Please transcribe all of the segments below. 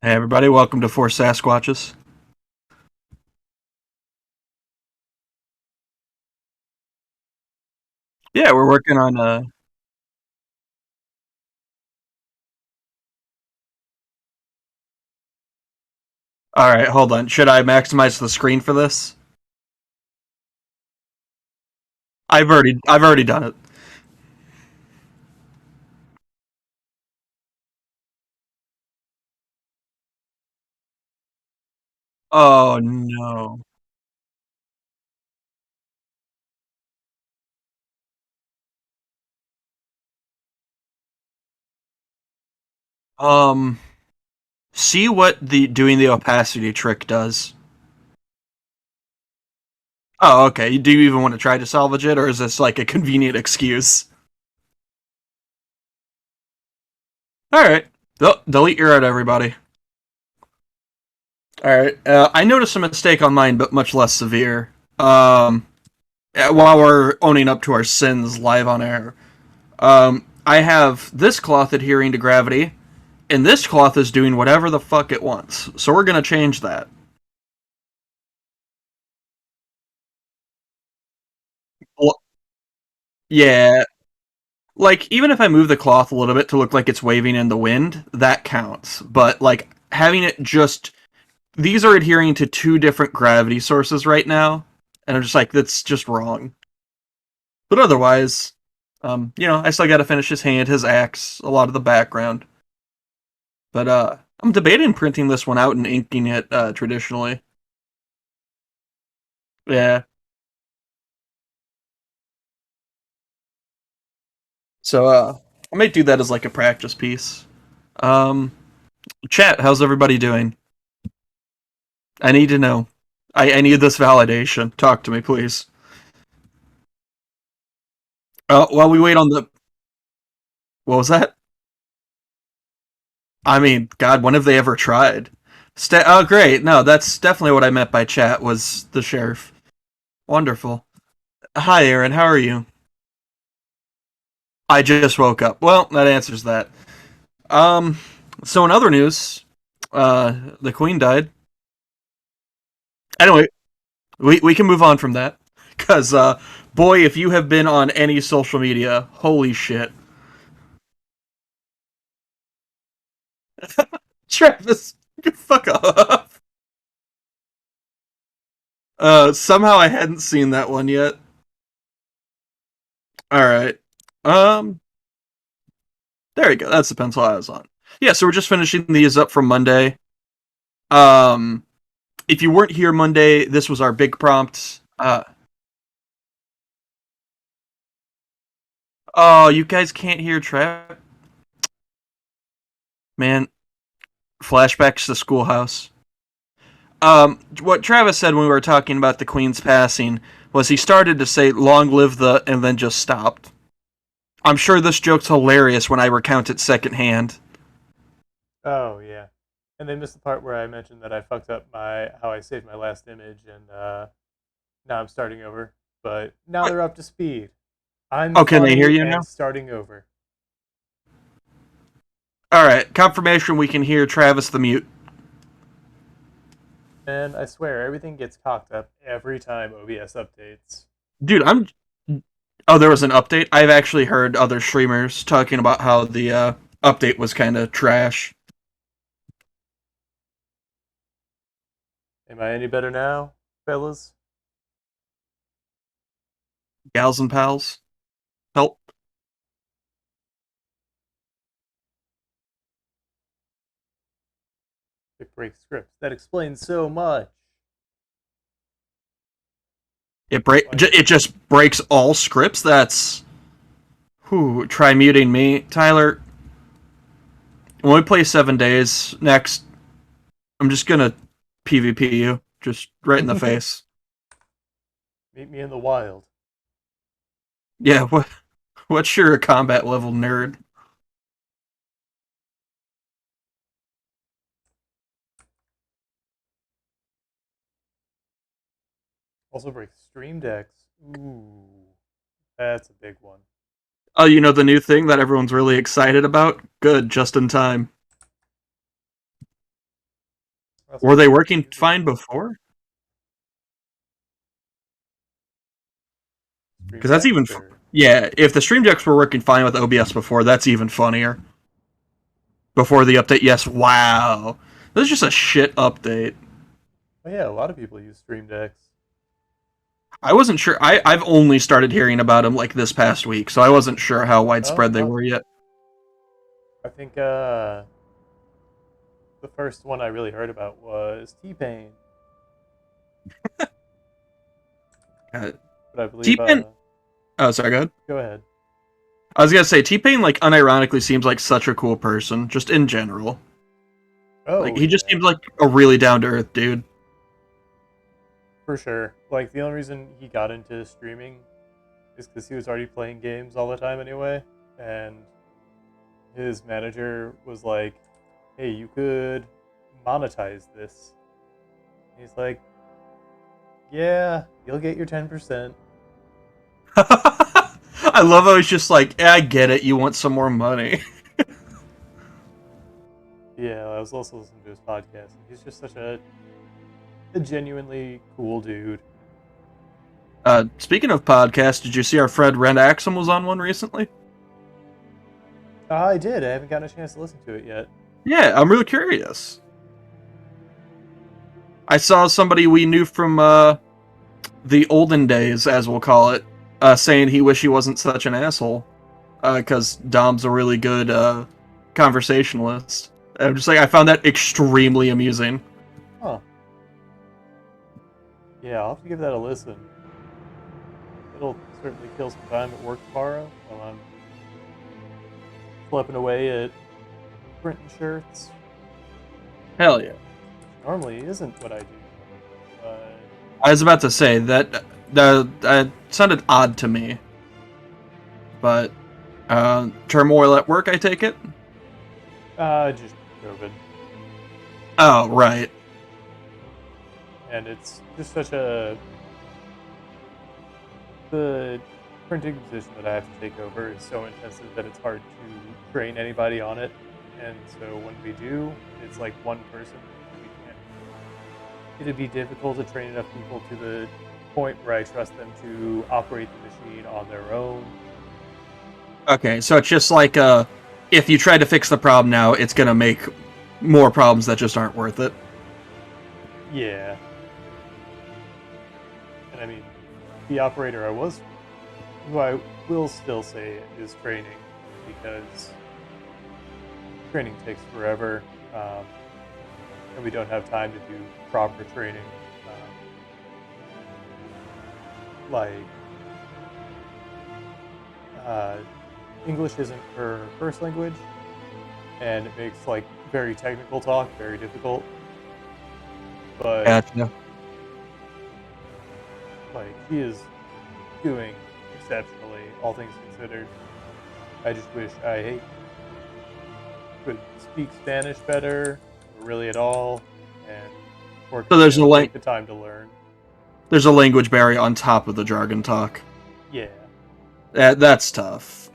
Hey everybody, welcome to Four Sasquatches. Yeah, we're working on Alright, hold on. Should I maximize the screen for this? I've already done it. Oh no. Um See what the doing the opacity trick does. Oh, okay. Do you even want to try to salvage it, or is this like a convenient excuse? Alright. Delete your art, everybody. Alright. I noticed a mistake on mine, but much less severe. While we're owning up to our sins live on air. I have this cloth adhering to gravity, and this cloth is doing whatever the fuck it wants. So we're gonna change that. Well, yeah, like even if I move the cloth a little bit to look like it's waving in the wind, that counts. But like having it just these are adhering to two different gravity sources right now, and I'm just like that's just wrong. But otherwise, I still got to finish his hand, his axe, a lot of the background. But I'm debating printing this one out and inking it traditionally. Yeah. So I might do that as like a practice piece. Um, Chat, how's everybody doing? I need to know. I need this validation. Talk to me, please. While we wait on the what was that? I mean, God, when have they ever tried? Oh, great. No, that's definitely what I meant by chat was the sheriff. Wonderful. Hi, Aaron. How are you? I just woke up. Well, that answers that. Um, so in other news, the queen died. Anyway, we can move on from that because boy, if you have been on any social media, holy shit, Travis, fuck off. Somehow I hadn't seen that one yet. All right, um, there you go. That's the pencil I was on. Yeah, so we're just finishing these up from Monday. Um, if you weren't here Monday, this was our big prompt. Oh, you guys can't hear Trav, man. Flashbacks to Schoolhouse. What Travis said when we were talking about the Queen's passing was he started to say "Long live the," and then just stopped. I'm sure this joke's hilarious when I recount it secondhand. Oh yeah, and they missed the part where I mentioned that I fucked up my how I saved my last image, and now I'm starting over. But now What? they're up to speed. I'm Oh, can they hear funny you and now? starting over. All right, confirmation we can hear Travis the mute. And I swear everything gets cocked up every time OBS updates. Dude, I'm. Oh, there was an update. I've actually heard other streamers talking about how the update was kind of trash. Am I any better now, fellas? Gals and pals, help! It breaks scripts. That explains so much. Like, It just breaks all scripts. That's who try muting me, Tyler. When we play 7 days next, I'm just gonna PvP you, just right in the face. meet me in the wild. Yeah, what's your combat level, nerd? Also breaks stream decks. Ooh, that's a big one. Oh, you know the new thing that everyone's really excited about? Good, just in time. Also, Were I they think working music fine before? stream Because that's even. decks or Yeah, if the stream decks were working fine with OBS before, that's even funnier. Before the update, yes, wow. This is just a shit update. oh yeah, a lot of people use stream decks. I wasn't sure. I've only started hearing about them like this past week, so I wasn't sure how Oh, widespread they were yet. I think the first one I really heard about was T-Pain, Uh, but I believe T-Pain. Oh, sorry, go ahead. go ahead. I was gonna say T-Pain, like, unironically seems like such a cool person, just in general. Like, Oh he just yeah, seems like a really down to earth dude. for sure. Like the only reason he got into streaming is because he was already playing games all the time anyway, and his manager was like, "Hey, you could monetize this." And he's like, "Yeah, you'll get your 10%." I love how he's just like, I get it. You want some more money. Yeah, I was also listening to his podcast, and he's just such a genuinely cool dude. Speaking of podcasts, did you see our friend Ren Axum was on one recently? I did. I haven't gotten a chance to listen to it yet. Yeah, I'm really curious. I saw somebody we knew from the olden days, as we'll call it, saying he wish he wasn't such an asshole because Dom's a really good conversationalist. I'm just like, I found that extremely amusing. Huh. Yeah, I'll have to give that a listen. It'll certainly kill some time at work tomorrow while I'm flipping away at printing shirts. Hell yeah! Normally isn't what I do, but I was about to say that sounded odd to me, but turmoil at work, I take it. just COVID. Oh right. And it's just such a the printing position that I have to take over is so intensive that it's hard to train anybody on it. And so when we do, it's like one person. We can't. It'd be difficult to train enough people to the point where I trust them to operate the machine on their own. Okay, so it's just like if you try to fix the problem now, it's gonna make more problems that just aren't worth it. Yeah. And I mean, the operator who I will still say is training, because training takes forever, and we don't have time to do proper training. Like, English isn't her first language, and it makes like very technical talk very difficult. But Gotcha. like, she is doing exceptionally, all things considered. I just wish I could speak Spanish better, or really at all, and So take the time to learn. there's a language barrier on top of the jargon talk. Yeah. That's tough.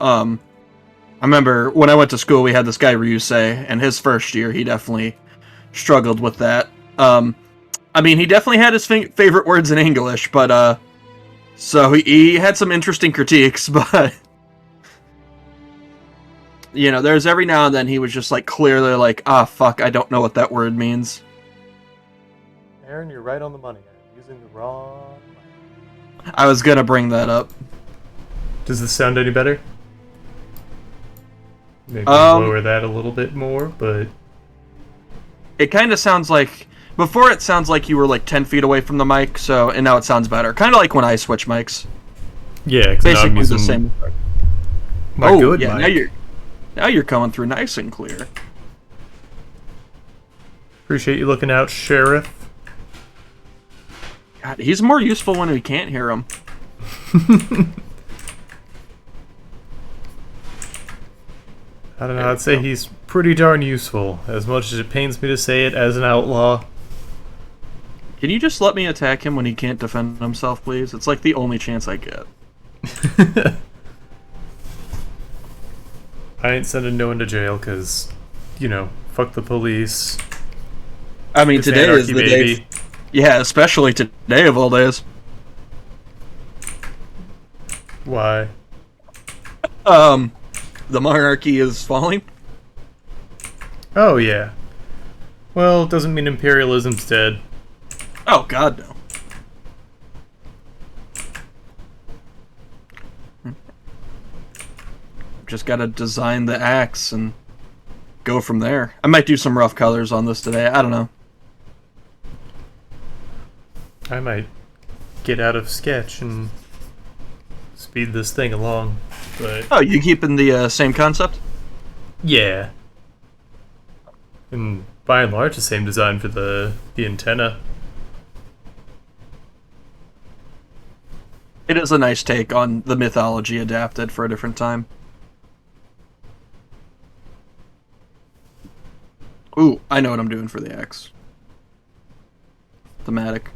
I remember when I went to school, we had this guy Ryusei, and his first year, he definitely struggled with that. I mean, he definitely had his favorite words in English, but so he had some interesting critiques, but you know, there's every now and then he was just like clearly like, ah, fuck, I don't know what that word means. Aaron, you're right on the money. I'm using the wrong mic. I was gonna bring that up. Does this sound any better? Maybe lower that a little bit more, but it kind of sounds like before it sounds like you were like 10 feet away from the mic, so and now it sounds better. Kind of like when I switch mics. yeah, Basically the same. My good yeah, mic. now you're coming through nice and clear. Appreciate you looking out, Sheriff. God, he's more useful when we can't hear him. I don't know, I'd say he's pretty darn useful, as much as it pains me to say it as an outlaw. Can you just let me attack him when he can't defend himself, please? It's like the only chance I get. I ain't sending no one to jail, because, you know, fuck the police. I mean, It's today is anarchy, the day. baby. Yeah, especially today of all days. Why? Um, the monarchy is falling. Oh yeah. Well, it doesn't mean imperialism's dead. Oh God, no. Just gotta design the axe and go from there. I might do some rough colors on this today. I don't know. I might get out of sketch and speed this thing along, but Oh, you keeping the same concept? yeah. And by and large, the same design for the antenna. It is a nice take on the mythology adapted for a different time. Ooh, I know what I'm doing for the axe. Thematic.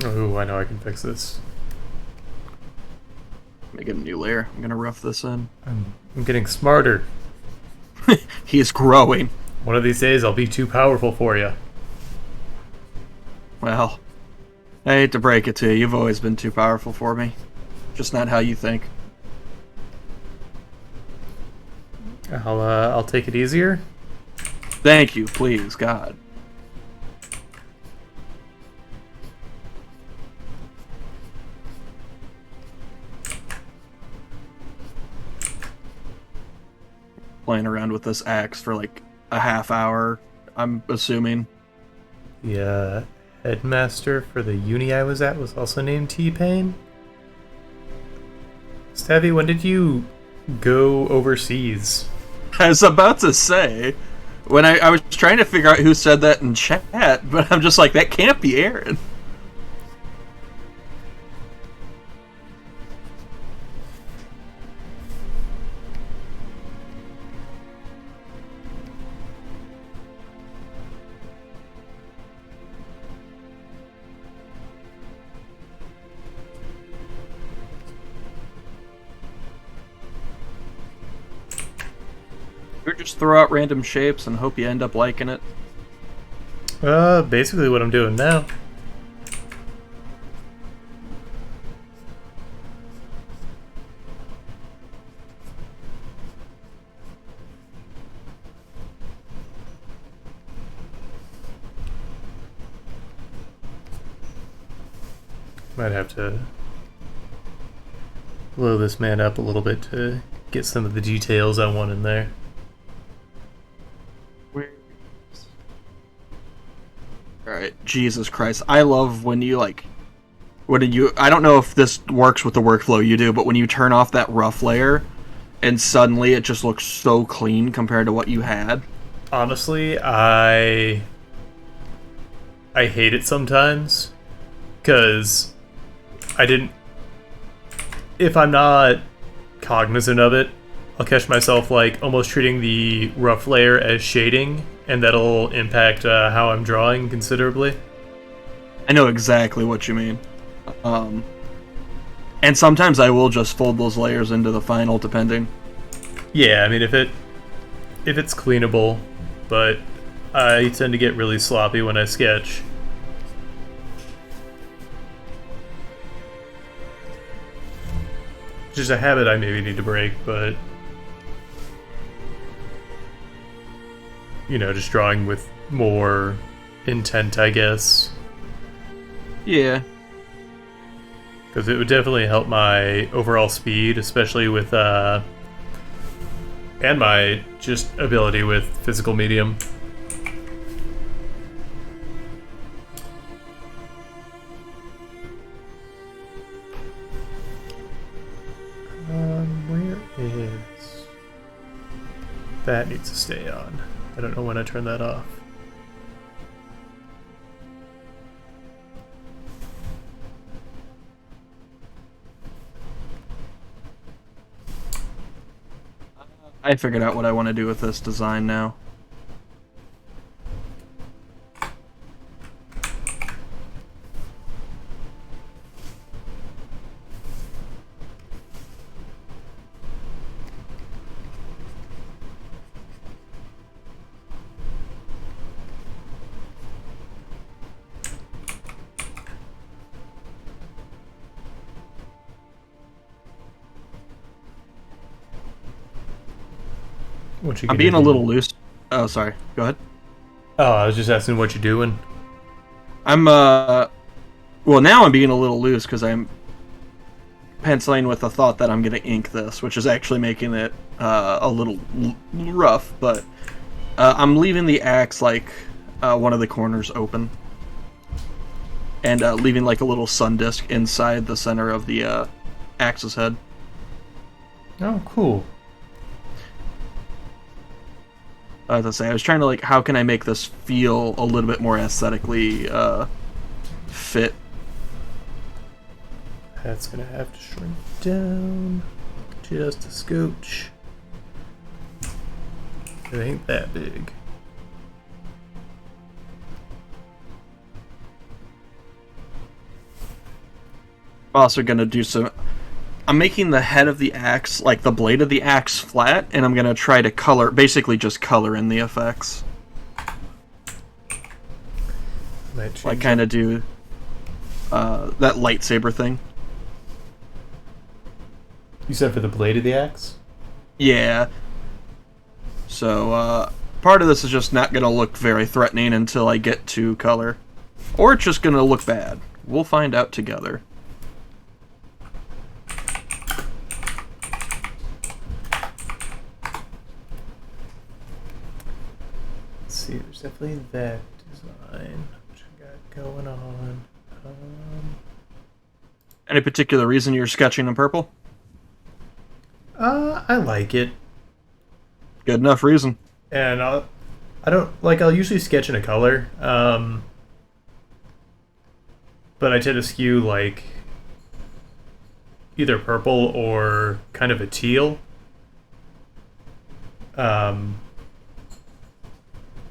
Oh, I know I can fix this. Make it a new layer. I'm gonna rough this in. I'm getting smarter. He's growing. One of these days, I'll be too powerful for you. Well, I hate to break it to you. You've always been too powerful for me. Just not how you think. I'll take it easier. Thank you, please, God. Playing around with this axe for like a half hour, I'm assuming. The headmaster for the uni I was at was also named T-Pain. Stabby, when did you go overseas? I was about to say, when I was trying to figure out who said that in chat, but I'm just like, that can't be Aaron. Or just throw out random shapes and hope you end up liking it. Basically what I'm doing now. Might have to blow this man up a little bit to get some of the details I want in there. Alright, Jesus Christ. I love when you, like... I don't know if this works with the workflow you do, but when you turn off that rough layer, and suddenly it just looks so clean compared to what you had. Honestly, I hate it sometimes, because I didn't... If I'm not cognizant of it, I'll catch myself like almost treating the rough layer as shading, and that'll impact how I'm drawing considerably. I know exactly what you mean. And sometimes I will just fold those layers into the final, depending. Yeah, I mean if it's cleanable, but I tend to get really sloppy when I sketch. Just a habit I maybe need to break, but you know, just drawing with more intent, I guess. Yeah. Because it would definitely help my overall speed, especially with and my just ability with physical medium. Where is... That needs to stay on. I don't know when I turn that off. I figured out what I want to do with this design now. What you I'm gonna being a do? little loose. Oh, sorry. Go ahead. Oh, I was just asking what you're doing. I'm well, now I'm being a little loose because I'm penciling with the thought that I'm going to ink this, which is actually making it a little rough. But I'm leaving the axe like one of the corners open, and leaving like a little sun disk inside the center of the axe's head. Oh, cool. As I say, I was trying to like, how can I make this feel a little bit more aesthetically fit? That's gonna have to shrink down just a scooch. It ain't that big. I'm also gonna do some. I'm making the head of the axe, like the blade of the axe, flat, and I'm gonna try to color, basically just color in the effects. Like kind of do that lightsaber thing. You said for the blade of the axe? Yeah. So part of this is just not gonna look very threatening until I get to color, or it's just gonna look bad. We'll find out together. Let's see, there's definitely that design which I got going on. Any particular reason you're sketching in purple? I like it. Good enough reason. And I'll usually sketch in a color, but I tend to skew like either purple or kind of a teal. I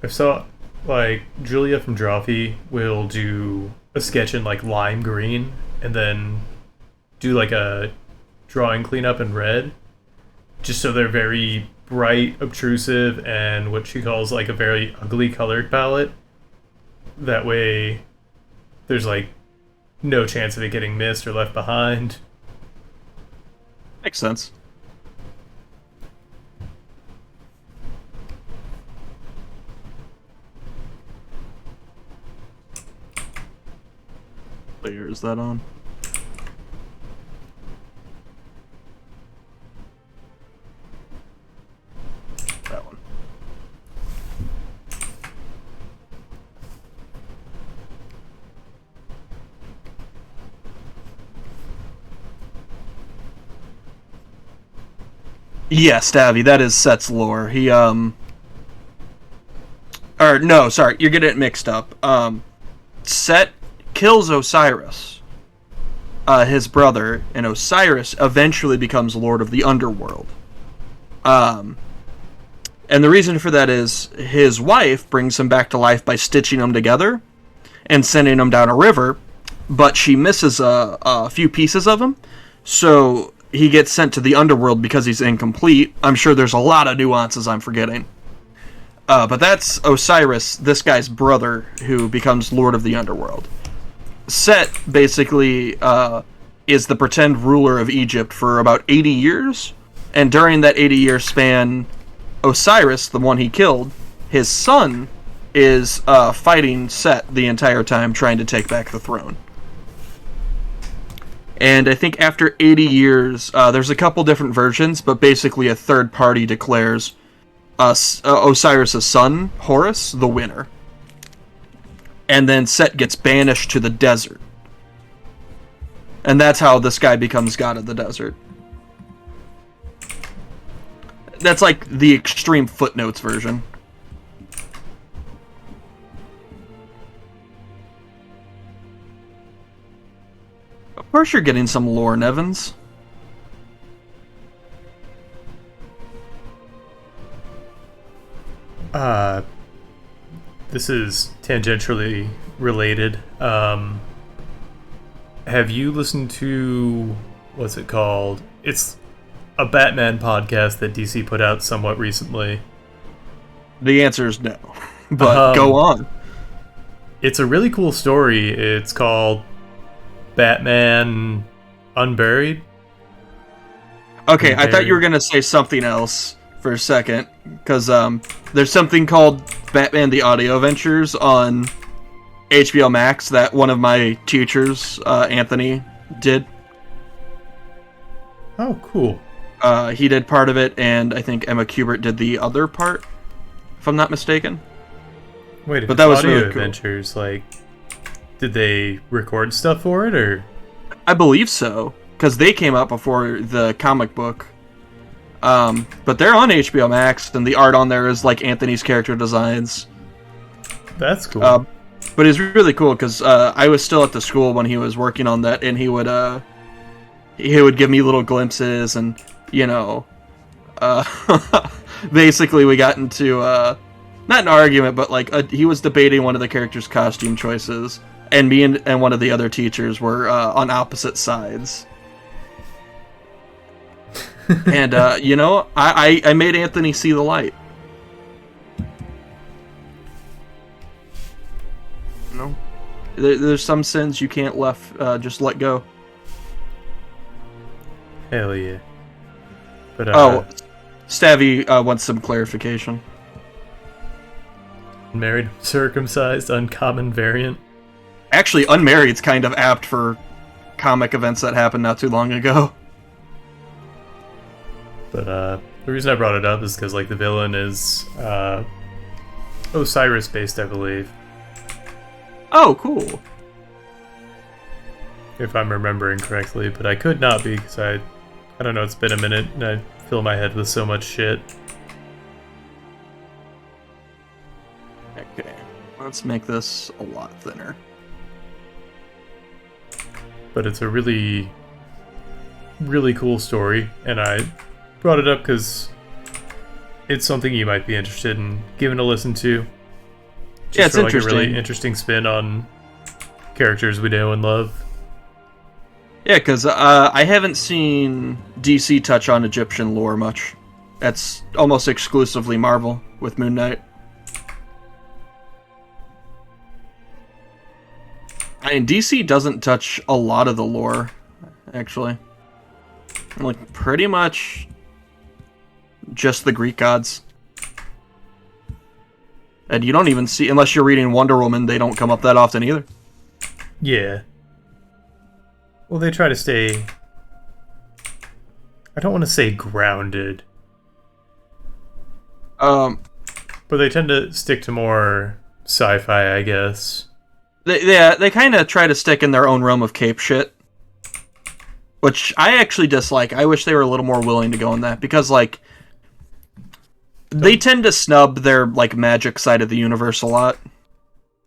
saw like Julia from Drawfee will do a sketch in like lime green and then do like a drawing cleanup in red, just so they're very bright, obtrusive, and what she calls like a very ugly colored palette. That way there's like no chance of it getting missed or left behind. Makes sense. Layer is that on? That one. Yeah, Stabby, that is Set's lore. He or no, sorry, you're getting it mixed up. Set kills Osiris, his brother, and Osiris eventually becomes Lord of the Underworld. And the reason for that is his wife brings him back to life by stitching them together and sending him down a river, but she misses a few pieces of him, so he gets sent to the Underworld because he's incomplete. I'm sure there's a lot of nuances I'm forgetting. But that's Osiris, this guy's brother, who becomes Lord of the Underworld. Set basically is the pretend ruler of Egypt for about 80 years, and during that 80-year span, Osiris, the one he killed, his son, is fighting Set the entire time, trying to take back the throne. And I think after 80 years, there's a couple different versions, but basically a third party declares Osiris' son, Horus, the winner. And then Set gets banished to the desert. And that's how this guy becomes god of the desert. That's like the extreme footnotes version. Of course you're getting some lore, Nevins. This is tangentially related. Have you listened to, what's it called? It's a Batman podcast that DC put out somewhat recently. The answer is no. But go on. It's a really cool story. It's called Batman Unburied. Okay, I thought you were going to say something else. for a second, because there's something called Batman the Audio Adventures on HBO Max that one of my teachers, Anthony, did. Oh, cool. He did part of it, and I think Emma Kubert did the other part, if I'm not mistaken. Wait, but that was audio really cool. adventures, like, did they record stuff for it, or? I believe so, because they came out before the comic book. But they're on HBO Max, and the art on there is like Anthony's character designs. That's cool. But it's really cool because I was still at the school when he was working on that, and he would give me little glimpses, and basically we got into not an argument, but like he was debating one of the characters' costume choices, and me and one of the other teachers were on opposite sides. And I made Anthony see the light. No, there's some sins you can't just let go. Hell yeah. But Stavvy wants some clarification. Married, circumcised, uncommon variant. Actually, unmarried's kind of apt for comic events that happened not too long ago. But the reason I brought it up is because like the villain is Osiris based, I believe. Oh, cool. If I'm remembering correctly, but I could not be because I don't know, it's been a minute and I fill my head with so much shit. Okay, let's make this a lot thinner. But it's a really, really cool story, and I brought it up because it's something you might be interested in giving a listen to. Just yeah, it's for, like, interesting. A really interesting spin on characters we know and love. Yeah, because I haven't seen DC touch on Egyptian lore much. That's almost exclusively Marvel with Moon Knight. I mean, DC doesn't touch a lot of the lore, actually. Like, pretty much just the Greek gods. And you don't even see, unless you're reading Wonder Woman, they don't come up that often either. Yeah. Well, they try to stay... I don't want to say grounded. But they tend to stick to more sci-fi, I guess. They kind of try to stick in their own realm of cape shit. Which I actually dislike. I wish they were a little more willing to go in that. Because, like, they tend to snub their, like, magic side of the universe a lot.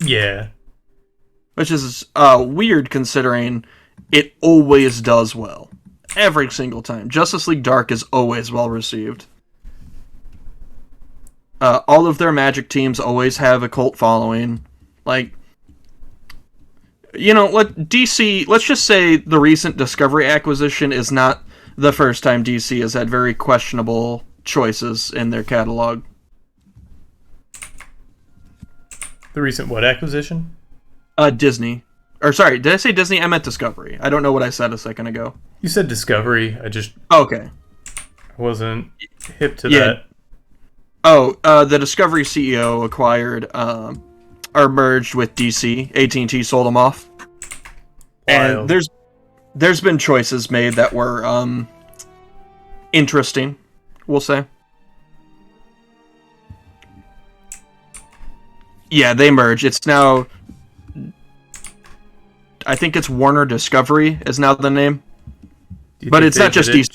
Yeah. Which is weird considering it always does well. Every single time. Justice League Dark is always well received. All of their magic teams always have a cult following. Like, DC, let's just say the recent Discovery acquisition is not the first time DC has had very questionable choices in their catalog. The recent what acquisition? Disney. Or sorry, did I say Disney? I meant Discovery. I don't know what I said a second ago. You said Discovery. I just... Okay. I wasn't hip to that. The Discovery CEO acquired, or merged with DC. AT&T sold them off. Wild. And there's been choices made that were, interesting, we'll say. Yeah, they merge. It's now... I think it's Warner Discovery is now the name. But it's not just DC.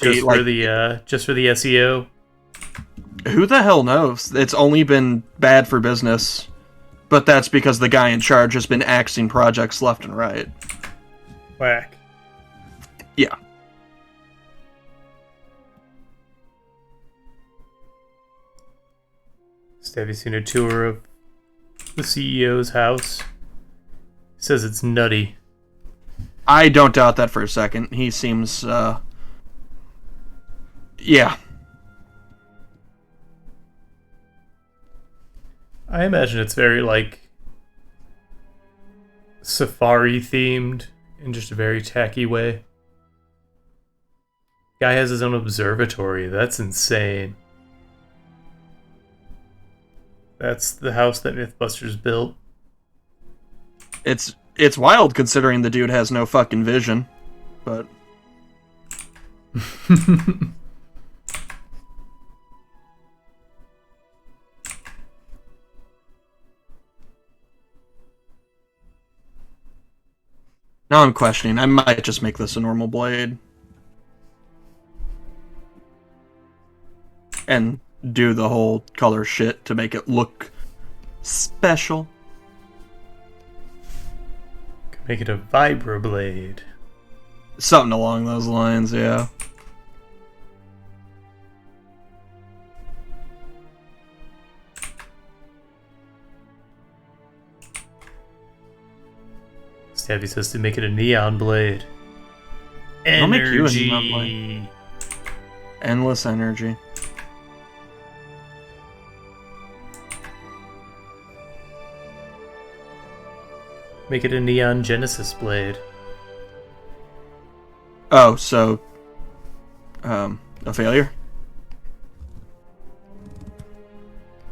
Just for the SEO? Who the hell knows? It's only been bad for business. But that's because the guy in charge has been axing projects left and right. Whack. Yeah. Have you seen a tour of the CEO's house? It says it's nutty. I don't doubt that for a second. He seems, yeah. I imagine it's very, like, safari-themed in just a very tacky way. Guy has his own observatory. That's insane. That's the house that Mythbusters built. It's wild considering the dude has no fucking vision, but now I'm questioning. I might just make this a normal blade and do the whole color shit to make it look special. Could make it a vibroblade. Something along those lines, yeah. Stabby says to make it a neon blade. I'll make you a Energy. neon blade. Endless energy. Make it a neon Genesis blade. Oh, so a failure?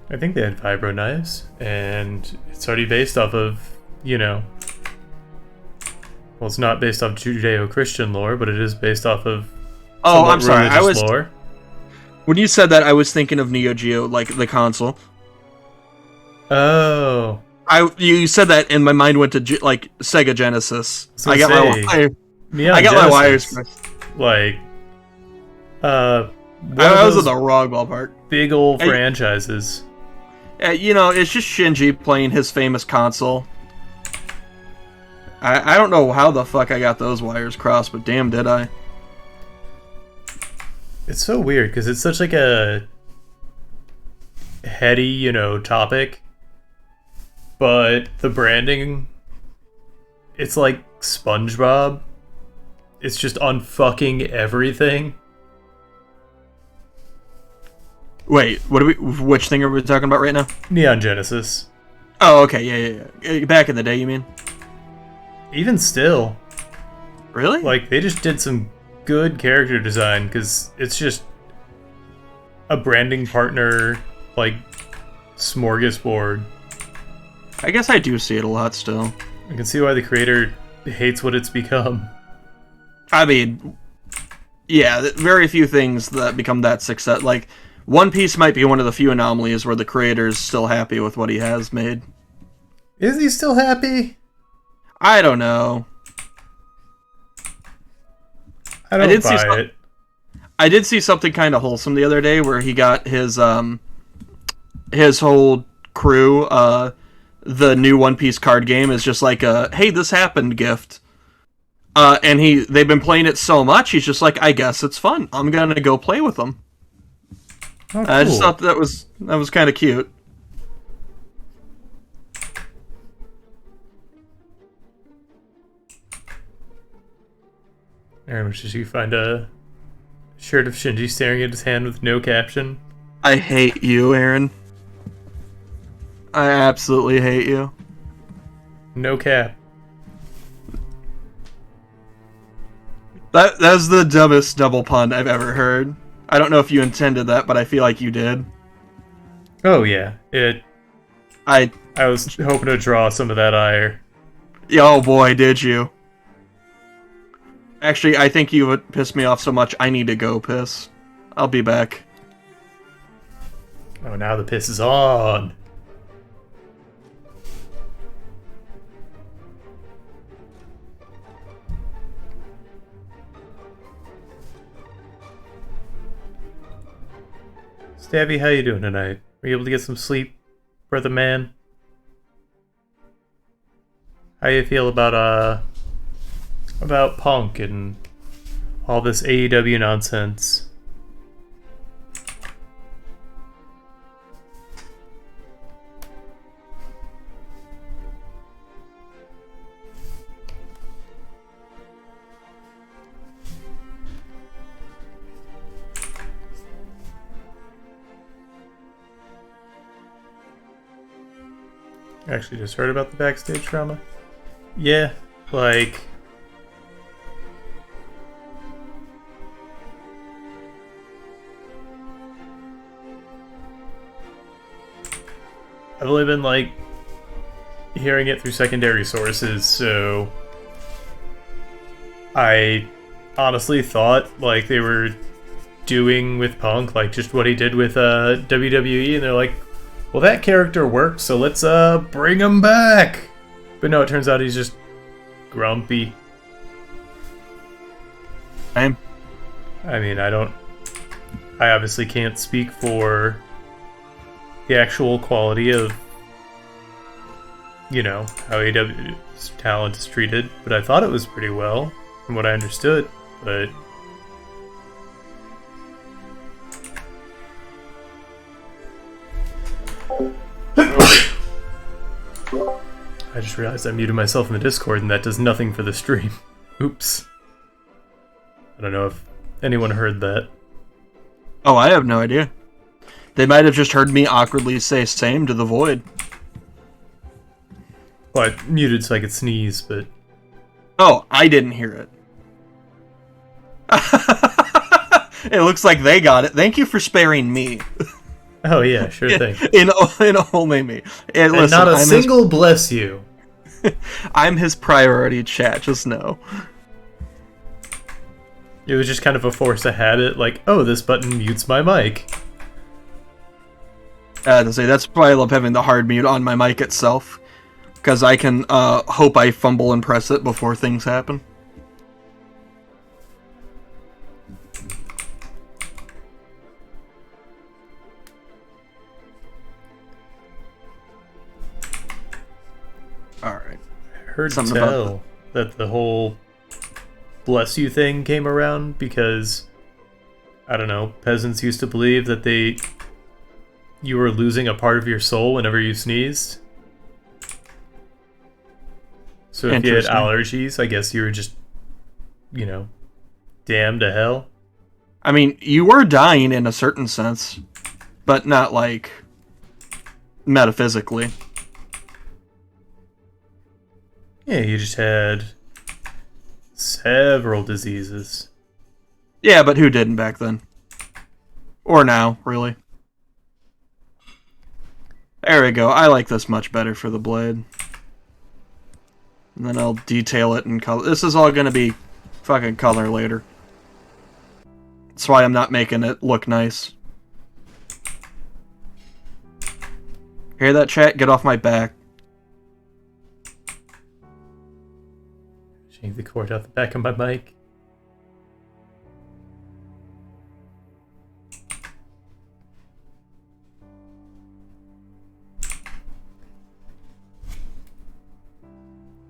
I think they had vibro knives, and it's already based off of, you know, well, it's not based off Judeo-Christian lore, but it is based off of Oh, I'm sorry. religious lore. When you said that, I was thinking of Neo Geo, like the console. Oh, You said that, and my mind went to like Sega Genesis. So I got say, my wire. Neon I got Genesis, my wires mixed. like, one of I was in those the wrong ballpark. big old Hey. franchises. You know, it's just Shinji playing his famous console. I don't know how the fuck I got those wires crossed, but damn did I. It's so weird because it's such like a heady, you know, topic, but the branding, it's like SpongeBob. It's just on fucking everything. Wait, which thing are we talking about right now? Neon Genesis. Oh, okay, yeah. Back in the day, you mean? Even still, Really? like, they just did some good character design because it's just a branding partner, like, smorgasbord. I guess I do see it a lot still. I can see why the creator hates what it's become. I mean, yeah, very few things that become that success. Like, One Piece might be one of the few anomalies where the creator's still happy with what he has made. Is he still happy? I don't know. I don't did see buy some- it. I did see something kind of wholesome the other day where he got his whole crew, the new One Piece card game is just like a "Hey, this happened" gift. And they've been playing it so much, he's just like, I guess it's fun. I'm gonna go play with them. Oh, I just cool. thought that was kind of cute. Aaron, did you find a shirt of Shinji staring at his hand with no caption? I hate you, Aaron. I absolutely hate you. No cap. That's the dumbest double pun I've ever heard. I don't know if you intended that, but I feel like you did. Oh yeah, I was hoping to draw some of that ire. Oh boy, did you. Actually, I think you would piss me off so much, I need to go piss. I'll be back. Oh, now the piss is on. Stabby, how you doing tonight? Were you able to get some sleep, brother man? How you feel about Punk and all this AEW nonsense? Actually just heard about the backstage drama. Yeah, like... I've only been like hearing it through secondary sources, so I honestly thought like they were doing with Punk like just what he did with WWE, and they're like, well, that character worked, so let's bring him back. But no, it turns out he's just grumpy. I'm. I mean, I obviously can't speak for the actual quality of, you know, how AEW's talent is treated, but I thought it was pretty well, from what I understood, but... I just realized I muted myself in the Discord, and that does nothing for the stream. Oops. I don't know if anyone heard that. Oh, I have no idea. They might have just heard me awkwardly say "same" to the void. Well, I muted so I could sneeze, but... Oh, I didn't hear it. It looks like they got it. Thank you for sparing me. Oh yeah, sure thing. In only me. And listen, not a single bless you. I'm his priority, chat, just know. It was just kind of a force of habit, like, oh, this button mutes my mic. To say, that's why I love having the hard mute on my mic itself. Because I can hope I fumble and press it before things happen. Alright. I heard Something tell that the whole bless you thing came around because, I don't know, peasants used to believe that you were losing a part of your soul whenever you sneezed. So if you had allergies, I guess you were just, you know, damned to hell. I mean, you were dying in a certain sense, but not, like, metaphysically. Yeah, you just had several diseases. Yeah, but who didn't back then? Or now, really. There we go. I like this much better for the blade. And then I'll detail it in color. This is all going to be fucking color later. That's why I'm not making it look nice. Hear that, chat? Get off my back. Shake the cord out the back of my mic.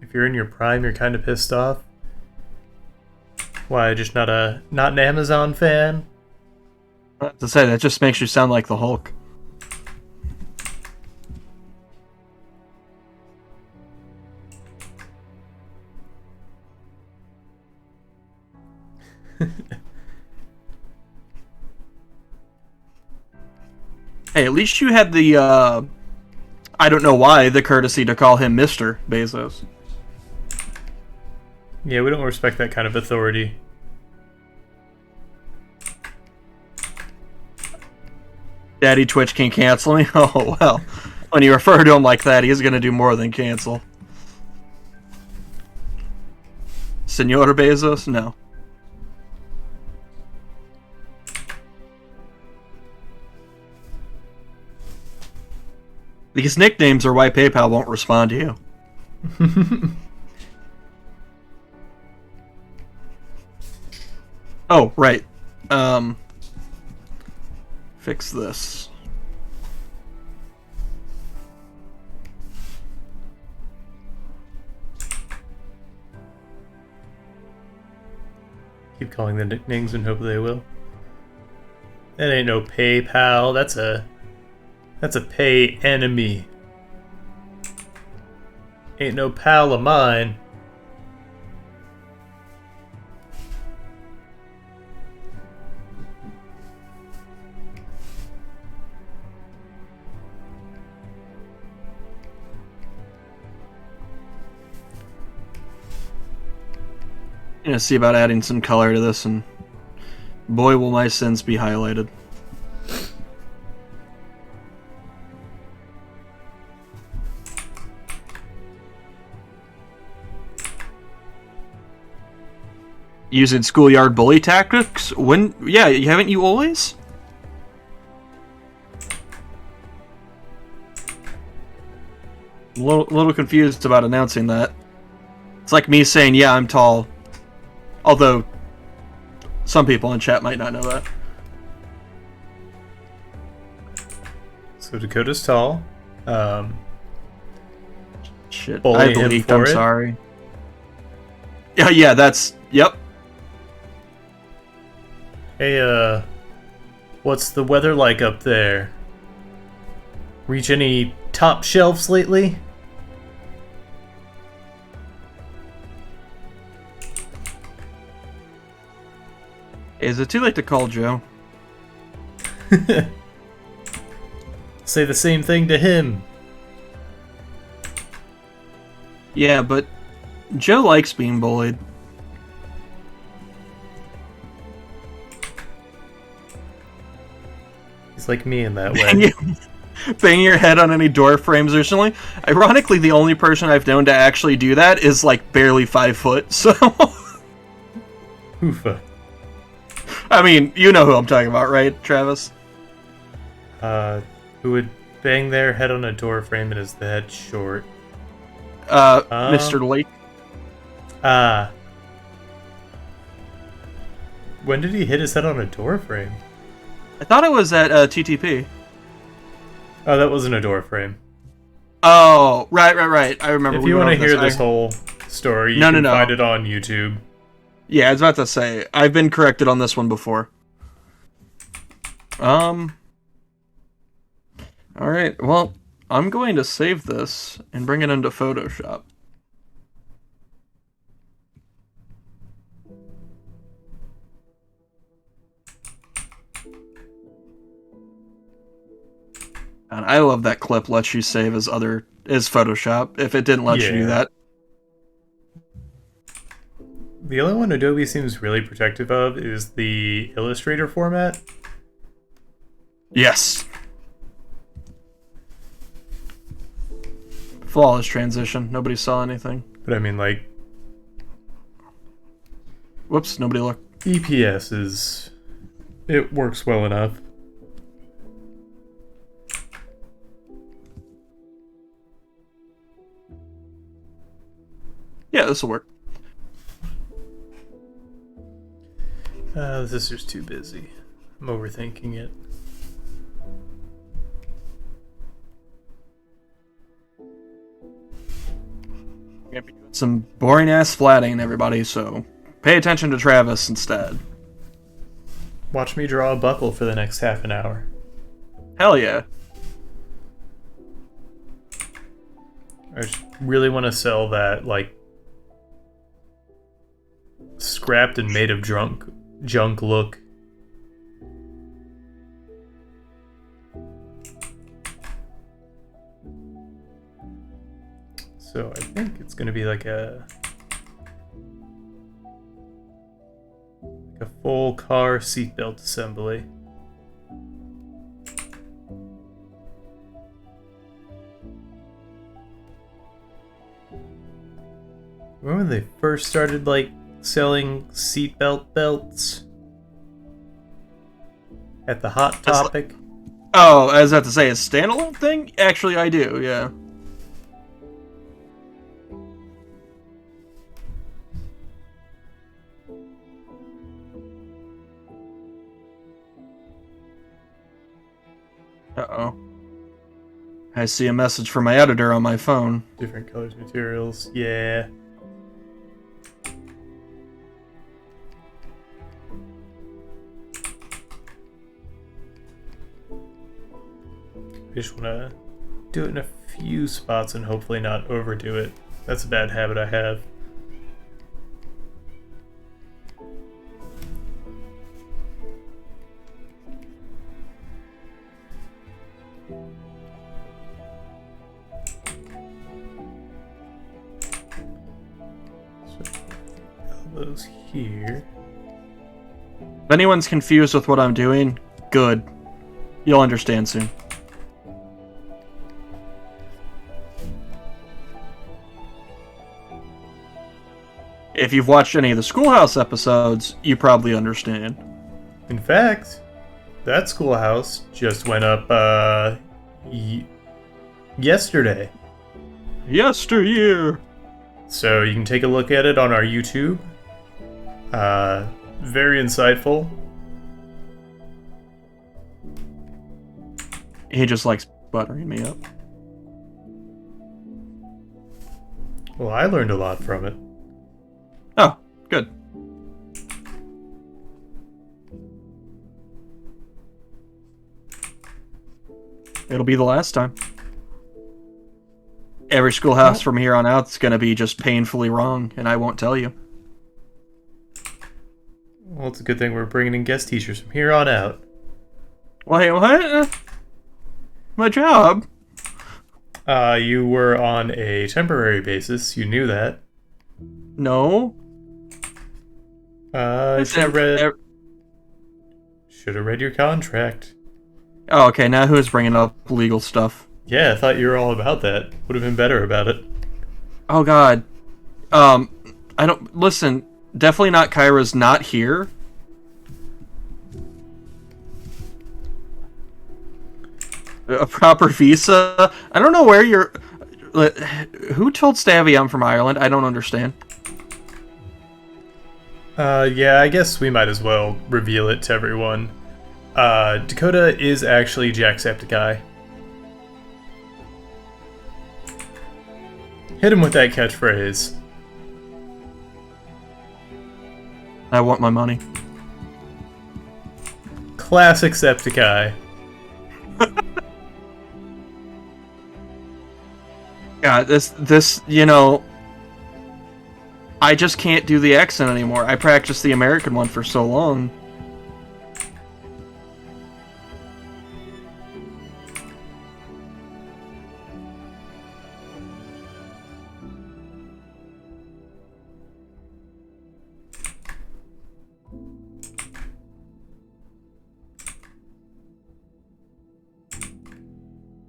If you're in your prime, you're kind of pissed off. Why, just not an Amazon fan? To say, that just makes you sound like the Hulk. Hey, at least you had the, I don't know why, the courtesy to call him Mr. Bezos. Yeah, we don't respect that kind of authority. Daddy Twitch can cancel me? Oh, well. When you refer to him like that, he's gonna do more than cancel. Senor Bezos? No. These nicknames are why PayPal won't respond to you. Oh, right. Fix this. Keep calling the nicknames and hope they will. That ain't no PayPal. That's a pay enemy. Ain't no pal of mine. I'm gonna see about adding some color to this, and boy will my sins be highlighted. Using schoolyard bully tactics? When? Yeah, haven't you always? I'm a little confused about announcing that. It's like me saying, yeah, I'm tall. Although, some people in chat might not know that. So Dakota's tall. Shit, Bully I him leaked, for I'm it? sorry. Yeah, that's... Yep. Hey, what's the weather like up there? Reach any top shelves lately? Is it too late to call Joe? Say the same thing to him. Yeah, but Joe likes being bullied. He's like me in that way. Banging your head on any door frames recently. Ironically, the only person I've known to actually do that is like barely 5 foot, so... Oofa. I mean, you know who I'm talking about, right, Travis? Who would bang their head on a door frame and is the head short? Mr. Lake. When did he hit his head on a door frame? I thought it was at TTP. Oh, that wasn't a door frame. Oh, right. I remember. If we you went want to over hear this I- whole story, you No, can no. find it on YouTube. Yeah, I was about to say, I've been corrected on this one before. Alright, well, I'm going to save this and bring it into Photoshop. And I love that clip lets you save as Photoshop, if it didn't let you do Yeah. that. The only one Adobe seems really protective of is the Illustrator format. Yes. Flawless transition. Nobody saw anything. But I mean, like, Whoops, nobody looked. EPS is... It works well enough. Yeah, this will work. The sister's too busy. I'm overthinking it. We're gonna be doing some boring ass flatting, everybody, so pay attention to Travis instead. Watch me draw a buckle for the next half an hour. Hell yeah. I just really want to sell that, like, scrapped and made of junk look. So I think it's going to be like a full car seatbelt assembly. Remember when they first started, like, selling seatbelt belts at the Hot Topic? Oh, I was about to say, a standalone thing? Actually, I do, yeah. Uh-oh. I see a message from my editor on my phone. Different colors, materials, yeah. I just want to do it in a few spots and hopefully not overdo it. That's a bad habit I have. So, elbows here. If anyone's confused with what I'm doing, good. You'll understand soon. If you've watched any of the Schoolhouse episodes, you probably understand. In fact, that schoolhouse just went up yesterday. Yesteryear. So you can take a look at it on our YouTube. Very insightful. He just likes buttering me up. Well, I learned a lot from it. Oh, good. It'll be the last time. Every Schoolhouse from here on out is going to be just painfully wrong, and I won't tell you. Well, it's a good thing we're bringing in guest teachers from here on out. Wait, what? My job? You were on a temporary basis. You knew that. No. Should have read your contract. Oh, okay, now who's bringing up legal stuff? Yeah, I thought you were all about that. Would have been better about it. Oh, God. I don't... Listen, definitely not Kyra's not here. A proper visa? I don't know where you're... Who told Stabby I'm from Ireland? I don't understand. Yeah, I guess we might as well reveal it to everyone. Dakota is actually Jacksepticeye. Hit him with that catchphrase. I want my money. Classic Septiceye. God, this, you know... I just can't do the accent anymore. I practiced the American one for so long.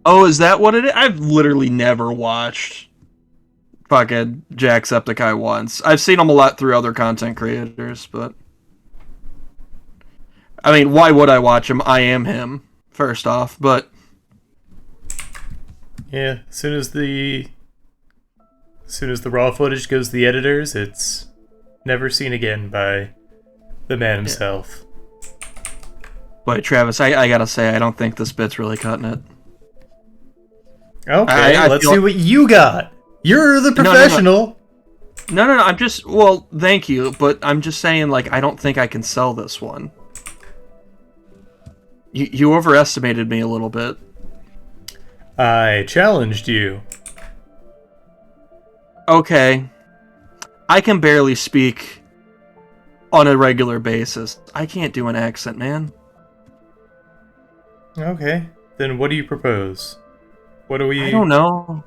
Oh, is that what it is? I've literally never watched fucking Jacksepticeye once. I've seen him a lot through other content creators, but... I mean, why would I watch him? I am him, first off, but... Yeah, as soon as the raw footage goes to the editors, it's never seen again by the man himself. But Travis, I gotta say, I don't think this bit's really cutting it. Okay, I let's feel see what you got. You're the professional. No, I'm just... Well, thank you, but I'm just saying, like, I don't think I can sell this one. You overestimated me a little bit. I challenged you. Okay. I can barely speak on a regular basis. I can't do an accent, man. Okay, then what do you propose? What do we... I don't know.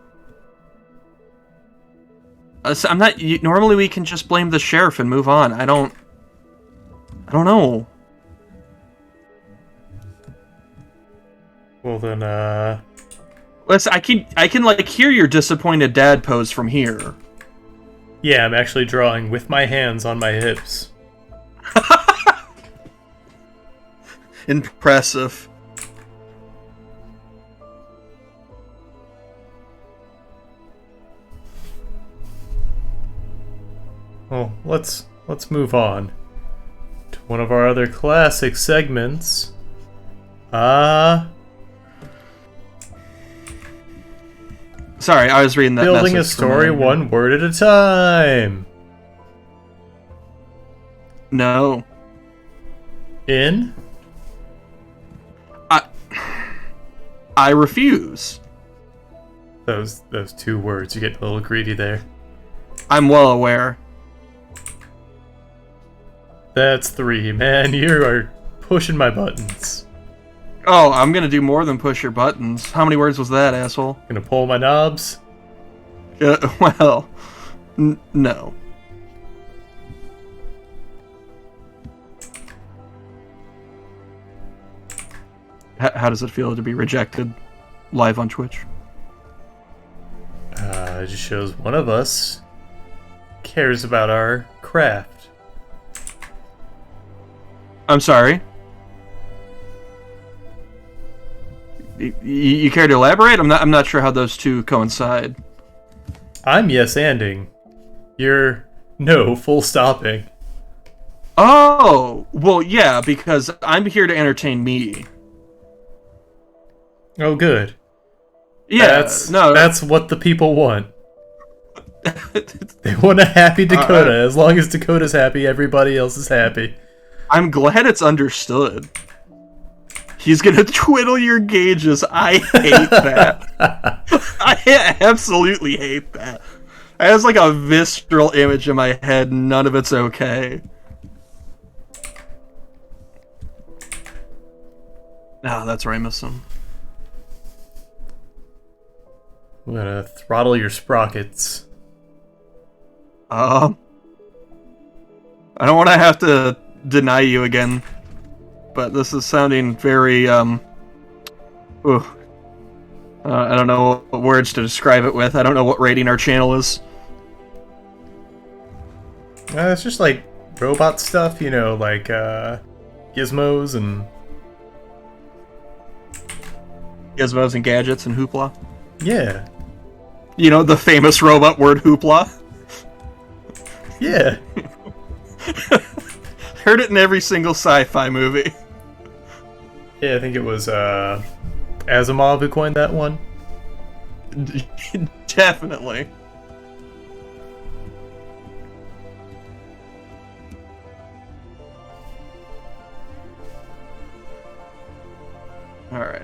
I'm not... Normally we can just blame the sheriff and move on. I don't know. Well then, Listen, I can like hear your disappointed dad pose from here. yeah, I'm actually drawing with my hands on my hips. Impressive. Well, let's move on to one of our other classic segments. Sorry, I was reading that Building a message from story earlier. one word at a time. No. In? I refuse. Those two words, you get a little greedy there. I'm well aware. That's 3, man. You are pushing my buttons. Oh, I'm gonna do more than push your buttons. How many words was that, asshole? Gonna pull my knobs? Well, no. How does it feel to be rejected live on Twitch? It just shows one of us cares about our craft. I'm sorry. You care to elaborate? I'm not sure how those two coincide. I'm yes-anding. You're no full stopping. Oh, well, yeah, because I'm here to entertain me. Oh, good. Yeah, That's what the people want. They want a happy Dakota. As long as Dakota's happy, everybody else is happy. I'm glad it's understood. He's gonna twiddle your gauges. I hate that. I absolutely hate that. It has like a visceral image in my head. None of it's okay. Ah, that's where I miss him. I'm gonna throttle your sprockets. I don't want to have to deny you again, but this is sounding very, I don't know what words to describe it with. I don't know what rating our channel is. It's just like robot stuff, you know, like gizmos and Gadgets and hoopla. yeah, You know, the famous robot word hoopla. yeah. Heard it in every single sci-fi movie. Yeah, I think it was Asimov who coined that one. Definitely. Alright.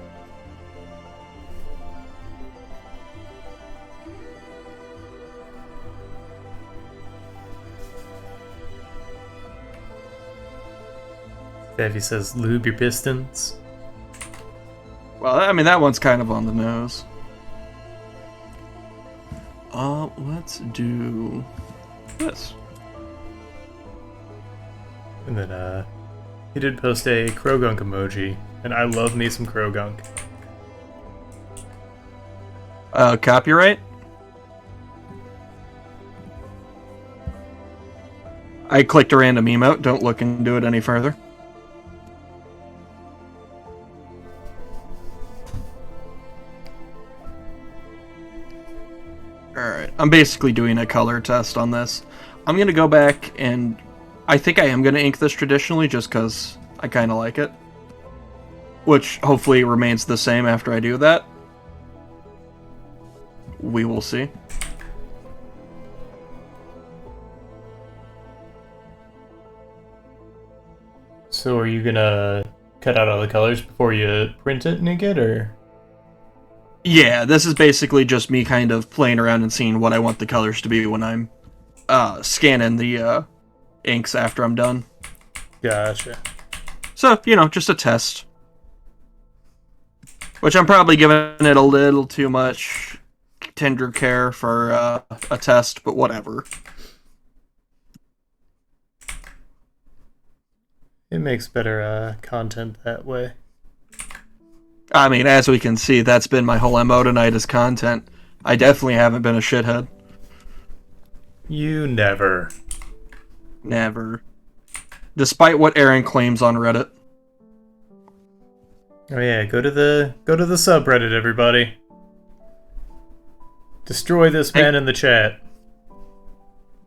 Davey says, lube your pistons. Well, I mean, that one's kind of on the nose. Let's do this. And then, he did post a Krogunk emoji, and I love me some Krogunk. Copyright? I clicked a random emote, don't look into it any further. Alright, I'm basically doing a color test on this. I'm gonna go back and I think I am gonna ink this traditionally just because I kinda like it. Which hopefully remains the same after I do that. We will see. So are you gonna cut out all the colors before you print it and ink it, or? Yeah, this is basically just me kind of playing around and seeing what I want the colors to be when I'm scanning the inks after I'm done. Gotcha. So, you know, just a test. Which I'm probably giving it a little too much tender care for a test, but whatever. It makes better content that way. I mean, as we can see, that's been my whole MO tonight is content. I definitely haven't been a shithead. You never. Never. Despite what Aaron claims on Reddit. Oh yeah, go to the subreddit, everybody. Destroy this man in the chat.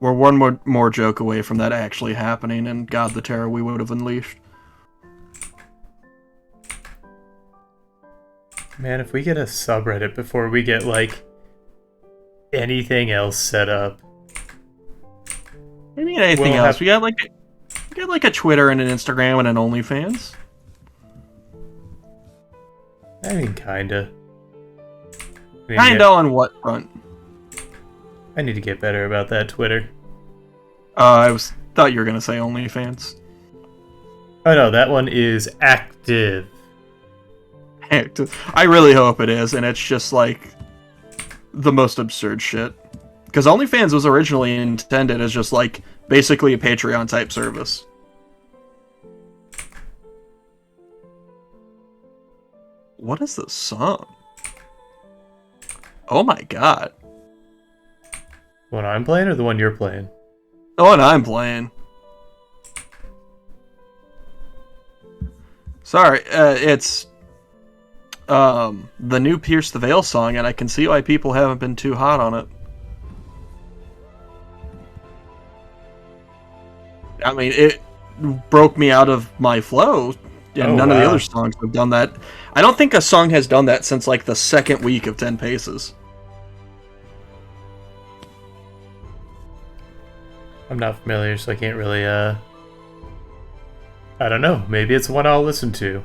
We're one more joke away from that actually happening, and God, the terror we would have unleashed. Man, if we get a subreddit before we get, like, anything else set up. Maybe anything else. We got like a Twitter and an Instagram and an OnlyFans. I mean, kinda. Kinda on what front? I need to get better about that Twitter. Thought you were gonna say OnlyFans. Oh no, that one is active. I really hope it is, and it's just like the most absurd shit. Because OnlyFans was originally intended as just like basically a Patreon type service. What is this song? Oh my god. The one I'm playing or the one you're playing? Oh, and I'm playing. Sorry, it's the new Pierce the Veil song, and I can see why people haven't been too hot on it. I mean, it broke me out of my flow, and Oh, none of the wow. other songs have done that. I don't think a song has done that since like the second week of 10 Paces. I'm not familiar, so I can't really, I don't know. Maybe it's one I'll listen to.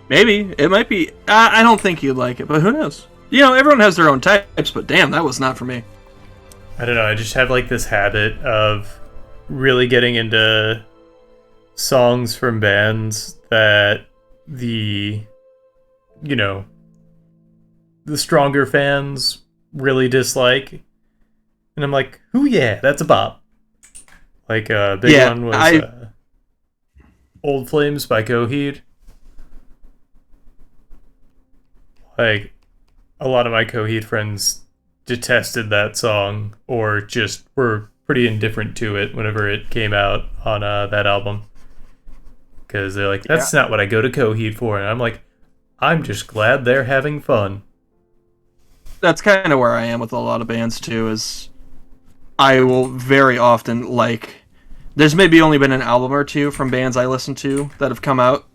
Maybe. It might be. I don't think you'd like it, but who knows? You know, everyone has their own types, but damn, that was not for me. I don't know. I just have like this habit of really getting into songs from bands that the, you know, the stronger fans really dislike. And I'm like, "Ooh, yeah, that's a bop." Like a big Yeah, one was Old Flames by Coheed. Like, a lot of my Coheed friends detested that song or just were pretty indifferent to it whenever it came out on that album. Because they're like, that's not what I go to Coheed for. And I'm like, I'm just glad they're having fun. That's kind of where I am with a lot of bands too. Is I will very often like. There's maybe only been an album or two from bands I listen to that have come out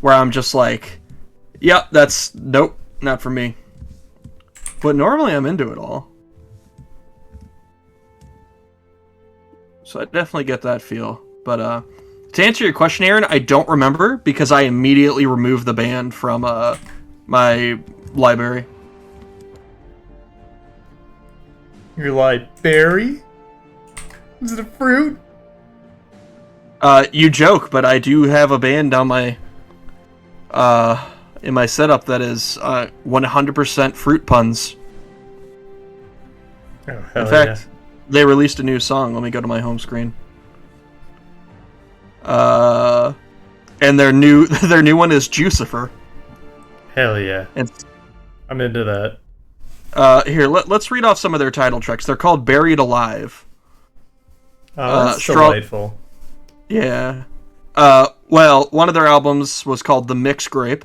where I'm just like, yeah, that's nope, not for me. But normally I'm into it all. So I definitely get that feel. But to answer your question, Aaron, I don't remember because I immediately removed the band from my library. You're like, berry? Is it a fruit? You joke, but I do have a band on my in my setup that is 100% fruit puns. Oh, hell In fact, yeah. they released a new song. Let me go to my home screen. And their new one is Jucifer. Hell yeah. And I'm into that. here, let's read off some of their title tracks. They're called Buried Alive. Oh, that's Straw- delightful. Yeah. Well, one of their albums was called The Mix Grape.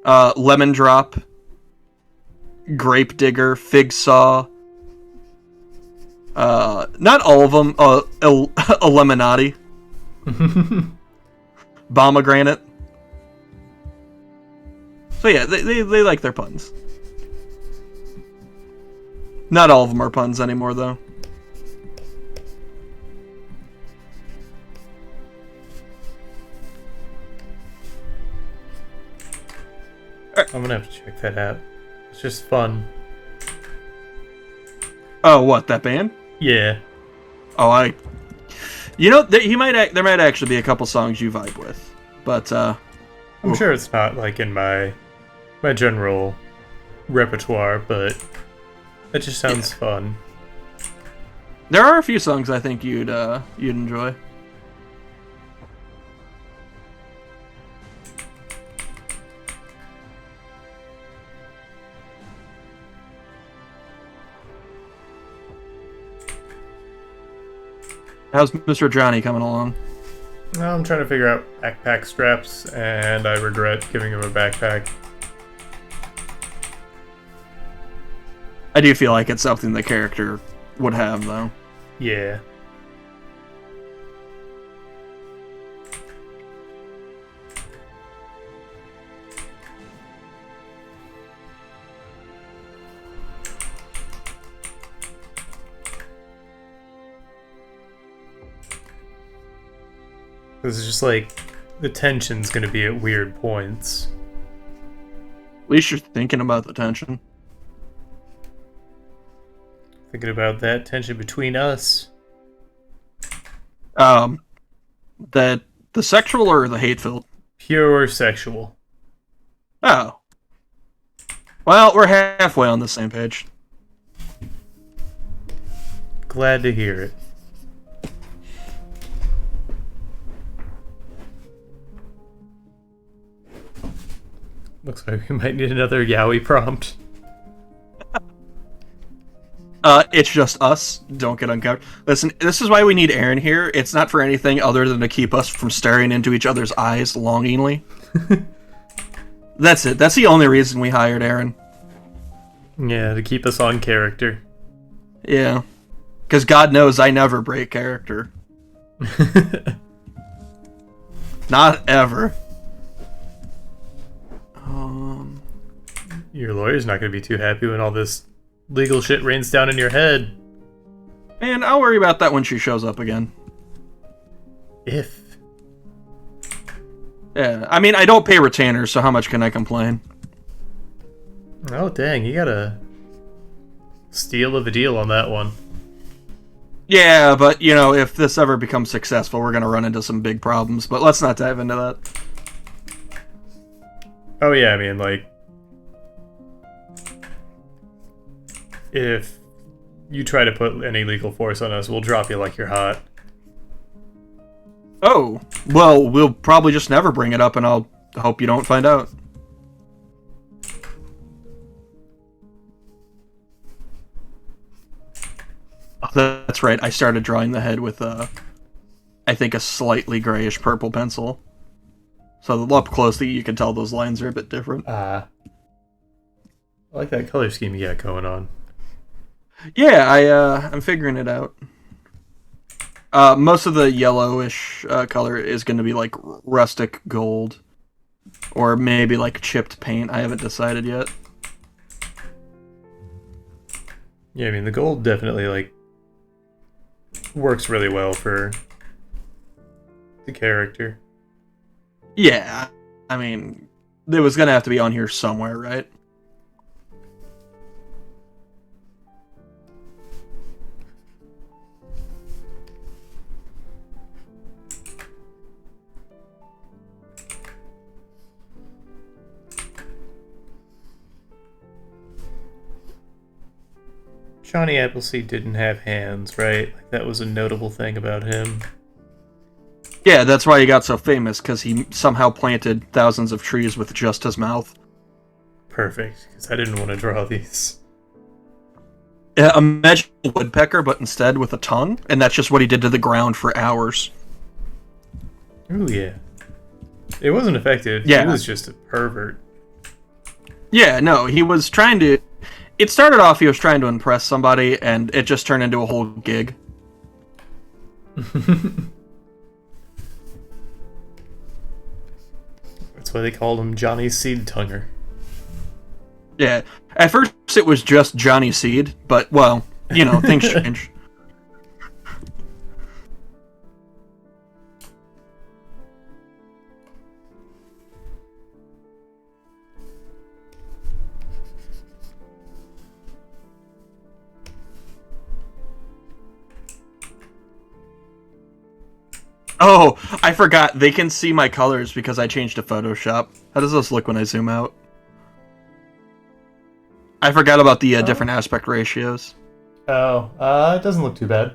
Lemon Drop, Grape Digger, Fig Saw. Not all of them. Illuminati. Pomegranate. So yeah, they like their puns. Not all of them are puns anymore, though. I'm gonna have to check that out. It's just fun. Oh, what, that band? Yeah. Oh, you know, there might actually be a couple songs you vibe with, but I'm sure it's not like in my general repertoire, but it just sounds fun. there are a few songs I think you'd enjoy. How's Mr. Johnny coming along? Now I'm trying to figure out backpack straps, and I regret giving him a backpack. I do feel like it's something the character would have, though. Yeah. This is just like, the tension's gonna be at weird points. At least you're thinking about the tension. Thinking about that tension between us. The sexual or the hate-filled? Pure sexual. Oh. Well, we're halfway on the same page. Glad to hear it. Looks like we might need another yaoi prompt. It's just us. Don't get uncovered. Listen, this is why we need Aaron here. It's not for anything other than to keep us from staring into each other's eyes longingly. That's it. That's the only reason we hired Aaron. Yeah, to keep us on character. Yeah. Because God knows I never break character. Not ever. Your lawyer's not going to be too happy when all this legal shit rains down in your head. Man, I'll worry about that when she shows up again. If. Yeah, I mean, I don't pay retainers, so how much can I complain? Oh, dang, you got a steal of a deal on that one. Yeah, but, you know, if this ever becomes successful, we're going to run into some big problems, but let's not dive into that. Oh, yeah, I mean, like, if you try to put any legal force on us, we'll drop you like you're hot. Oh, well, we'll probably just never bring it up, and I'll hope you don't find out. Oh, that's right, I started drawing the head with, I think a slightly grayish purple pencil. So up closely, you can tell those lines are a bit different. I like that color scheme you got going on. Yeah, I'm figuring it out. Most of the yellowish color is going to be like rustic gold, or maybe like chipped paint. I haven't decided yet. Yeah, I mean, the gold definitely, like, works really well for the character. Yeah, I mean, it was going to have to be on here somewhere, right? Johnny Appleseed didn't have hands, right? Like, that was a notable thing about him. Yeah, that's why he got so famous, because he somehow planted thousands of trees with just his mouth. Perfect, because I didn't want to draw these. Imagine a woodpecker, but instead with a tongue, and that's just what he did to the ground for hours. Ooh, yeah. It wasn't effective. Yeah. He was just a pervert. Yeah, no, he was trying to... It started off he was trying to impress somebody, and it just turned into a whole gig. That's why they called him Johnny Seed Tonger. Yeah, at first it was just Johnny Seed, but, well, you know, things change. Oh, I forgot. They can see my colors because I changed to Photoshop. How does this look when I zoom out? I forgot about the different aspect ratios. Oh, it doesn't look too bad.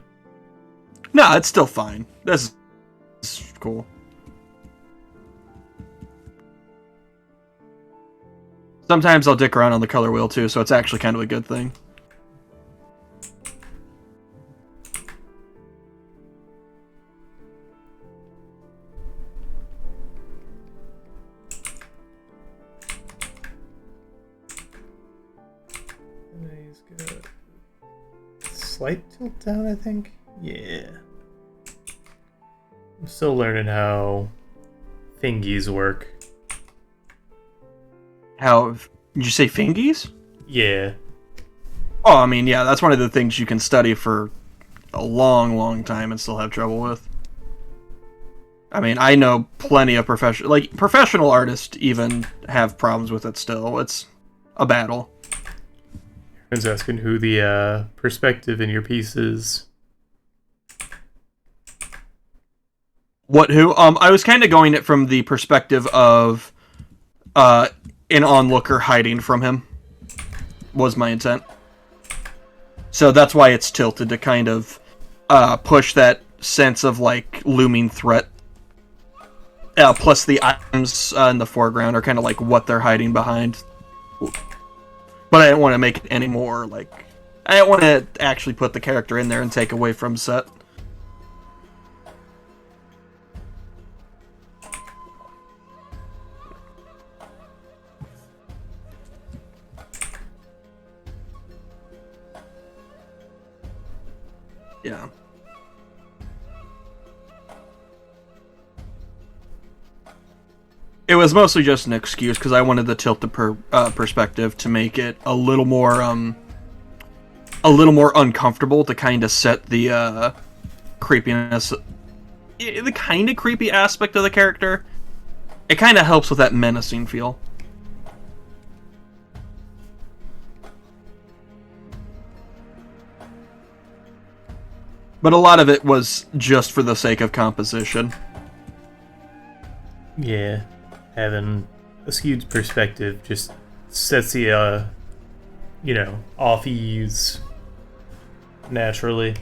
No, it's still fine. This is cool. Sometimes I'll dick around on the color wheel too, so it's actually kind of a good thing. He's got slight tilt down, I think. Yeah. I'm still learning how fingies work. How did you say fingies? Yeah. Oh, I mean, yeah, that's one of the things you can study for a long, long time and still have trouble with. I mean, I know plenty of professional artists even have problems with it still. It's a battle. Everyone's asking who the perspective in your piece is. What, who? I was kind of going it from the perspective of an onlooker hiding from him, was my intent. So that's why it's tilted, to kind of push that sense of, like, looming threat. Plus the items in the foreground are kind of like what they're hiding behind. But I didn't want to make it any more, like, I don't want to actually put the character in there and take away from set. Yeah. It was mostly just an excuse because I wanted to tilt the perspective to make it a little more uncomfortable to kind of set the creepiness, the kind of creepy aspect of the character. It kind of helps with that menacing feel. But a lot of it was just for the sake of composition. Yeah, having a skewed perspective just sets the off ease naturally.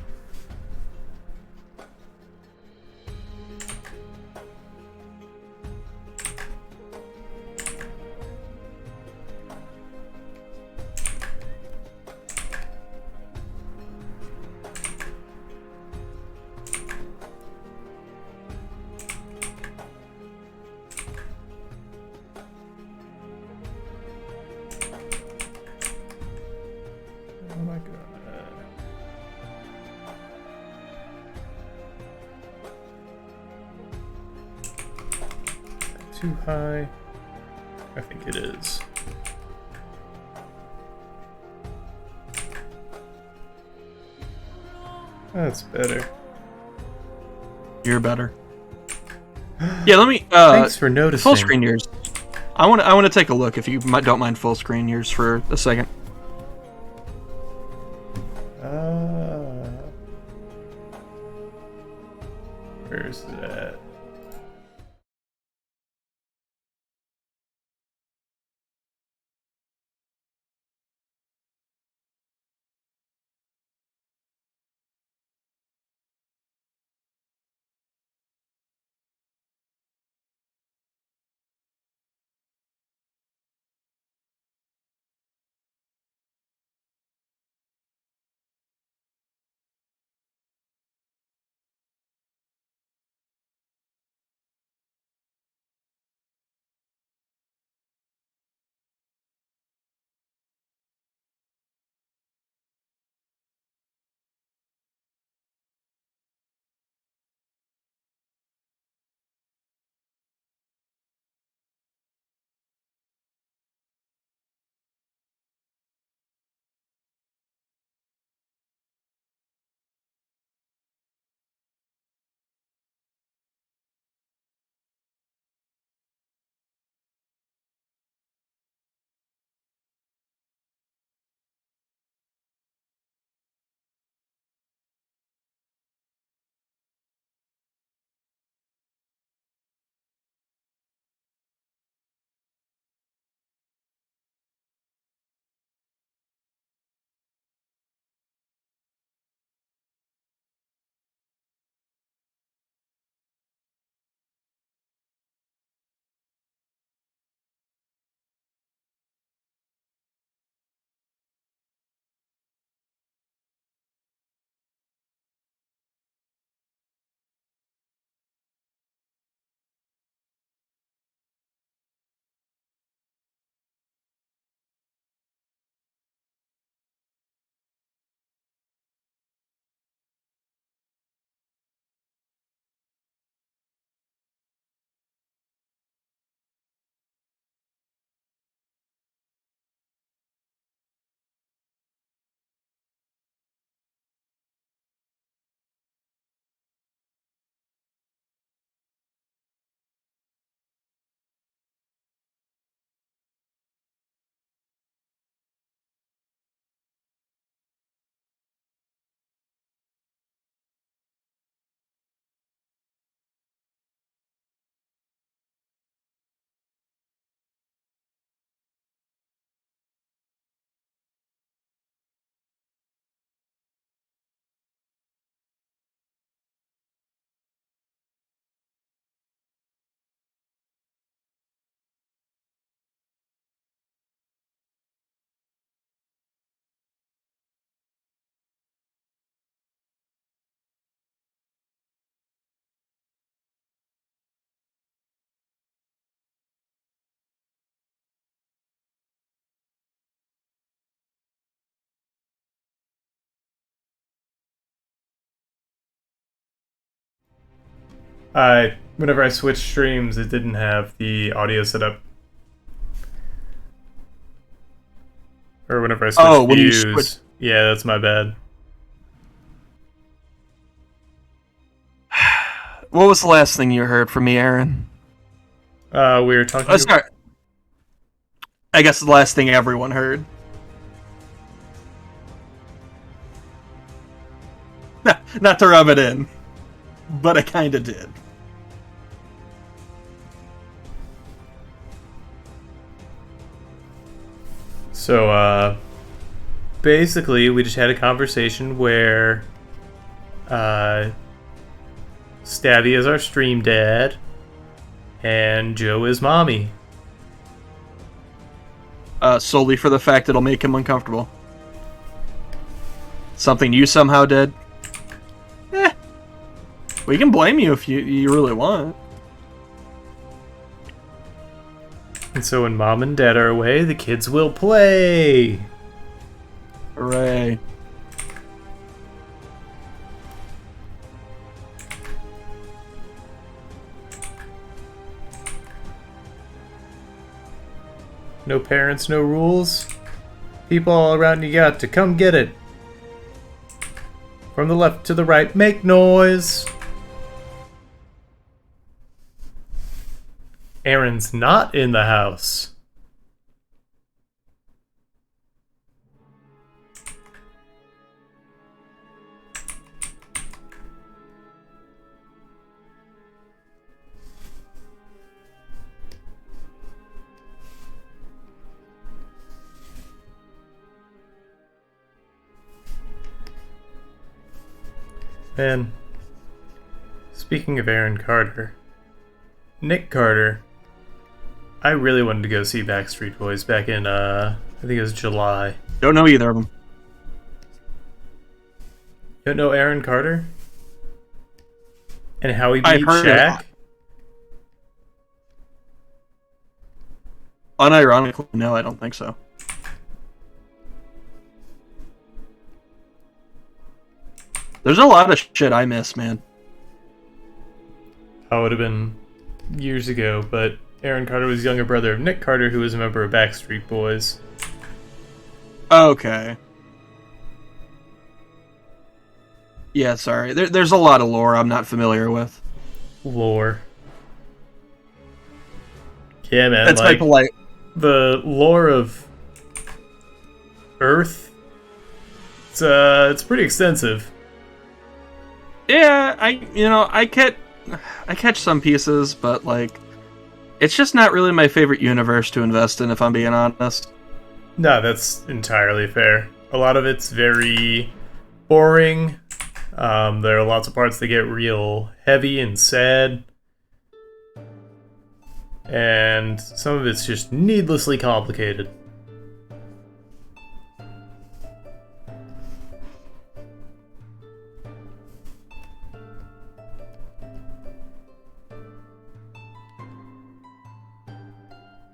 Oh my god. Too high? I think it is. That's better. You're better. Yeah, let me. Thanks for noticing. Full screen yours. I want to take a look if you don't mind full screen yours for a second. Where's that? Whenever I switched streams, it didn't have the audio set up. Or whenever I switched when you views. switch. Yeah, that's my bad. What was the last thing you heard from me, Aaron? We were talking. Sorry. I guess the last thing everyone heard. Not to rub it in, but I kind of did. So, basically, we just had a conversation where, Stabby is our stream dad, and Joe is mommy. Solely for the fact it'll make him uncomfortable. Something you somehow did. We can blame you if you really want. And so when mom and dad are away, the kids will play. Hooray. No parents, no rules. People all around you got to come get it. From the left to the right, make noise. Aaron's not in the house. Man, speaking of Aaron Carter, Nick Carter, I really wanted to go see Backstreet Boys back in, I think it was July. Don't know either of them. You don't know Aaron Carter? And how he I've beat heard Shaq? it. Unironically, no, I don't think so. There's a lot of shit I miss, man. That would have been years ago, but Aaron Carter was younger brother of Nick Carter, who was a member of Backstreet Boys. Okay. Yeah, sorry. There's a lot of lore I'm not familiar with. Lore. Yeah, man. That's like, like the lore of Earth. It's pretty extensive. yeah, I catch some pieces, but like, it's just not really my favorite universe to invest in, if I'm being honest. No, that's entirely fair. A lot of it's very boring. There are lots of parts that get real heavy and sad. And some of it's just needlessly complicated.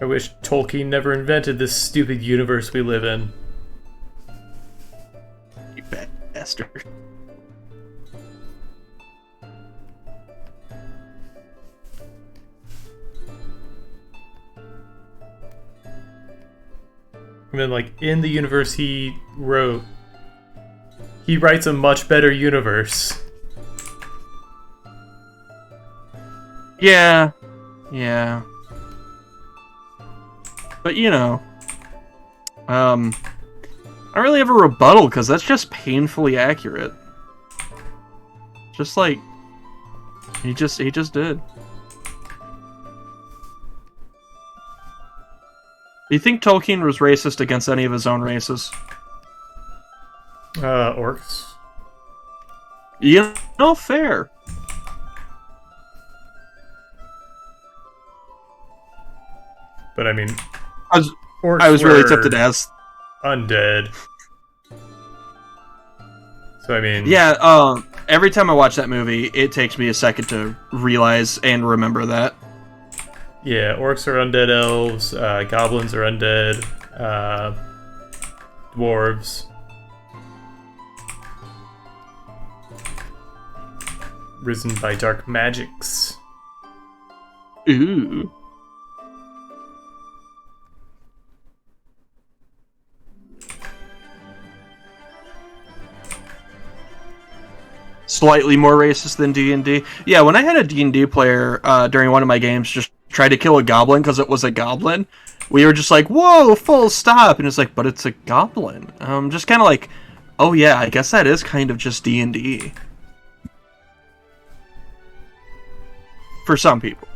I wish Tolkien never invented this stupid universe we live in. You bastard. I mean, like, in the universe he wrote, he writes a much better universe. Yeah. But I don't really have a rebuttal because that's just painfully accurate. Just like he just did. Do you think Tolkien was racist against any of his own races? Orcs. Fair. But I mean, I was really tempted to ask. Undead. So I mean, Yeah, every time I watch that movie, it takes me a second to realize and remember that. yeah, orcs are undead elves, goblins are undead, dwarves. Risen by dark magics. Ooh. Slightly more racist than D&D. Yeah, when I had a D&D player during one of my games just try to kill a goblin because it was a goblin, we were just like, whoa, full stop. And it's like, but it's a goblin. Just kind of like, oh yeah, I guess that is kind of just D&D. For some people.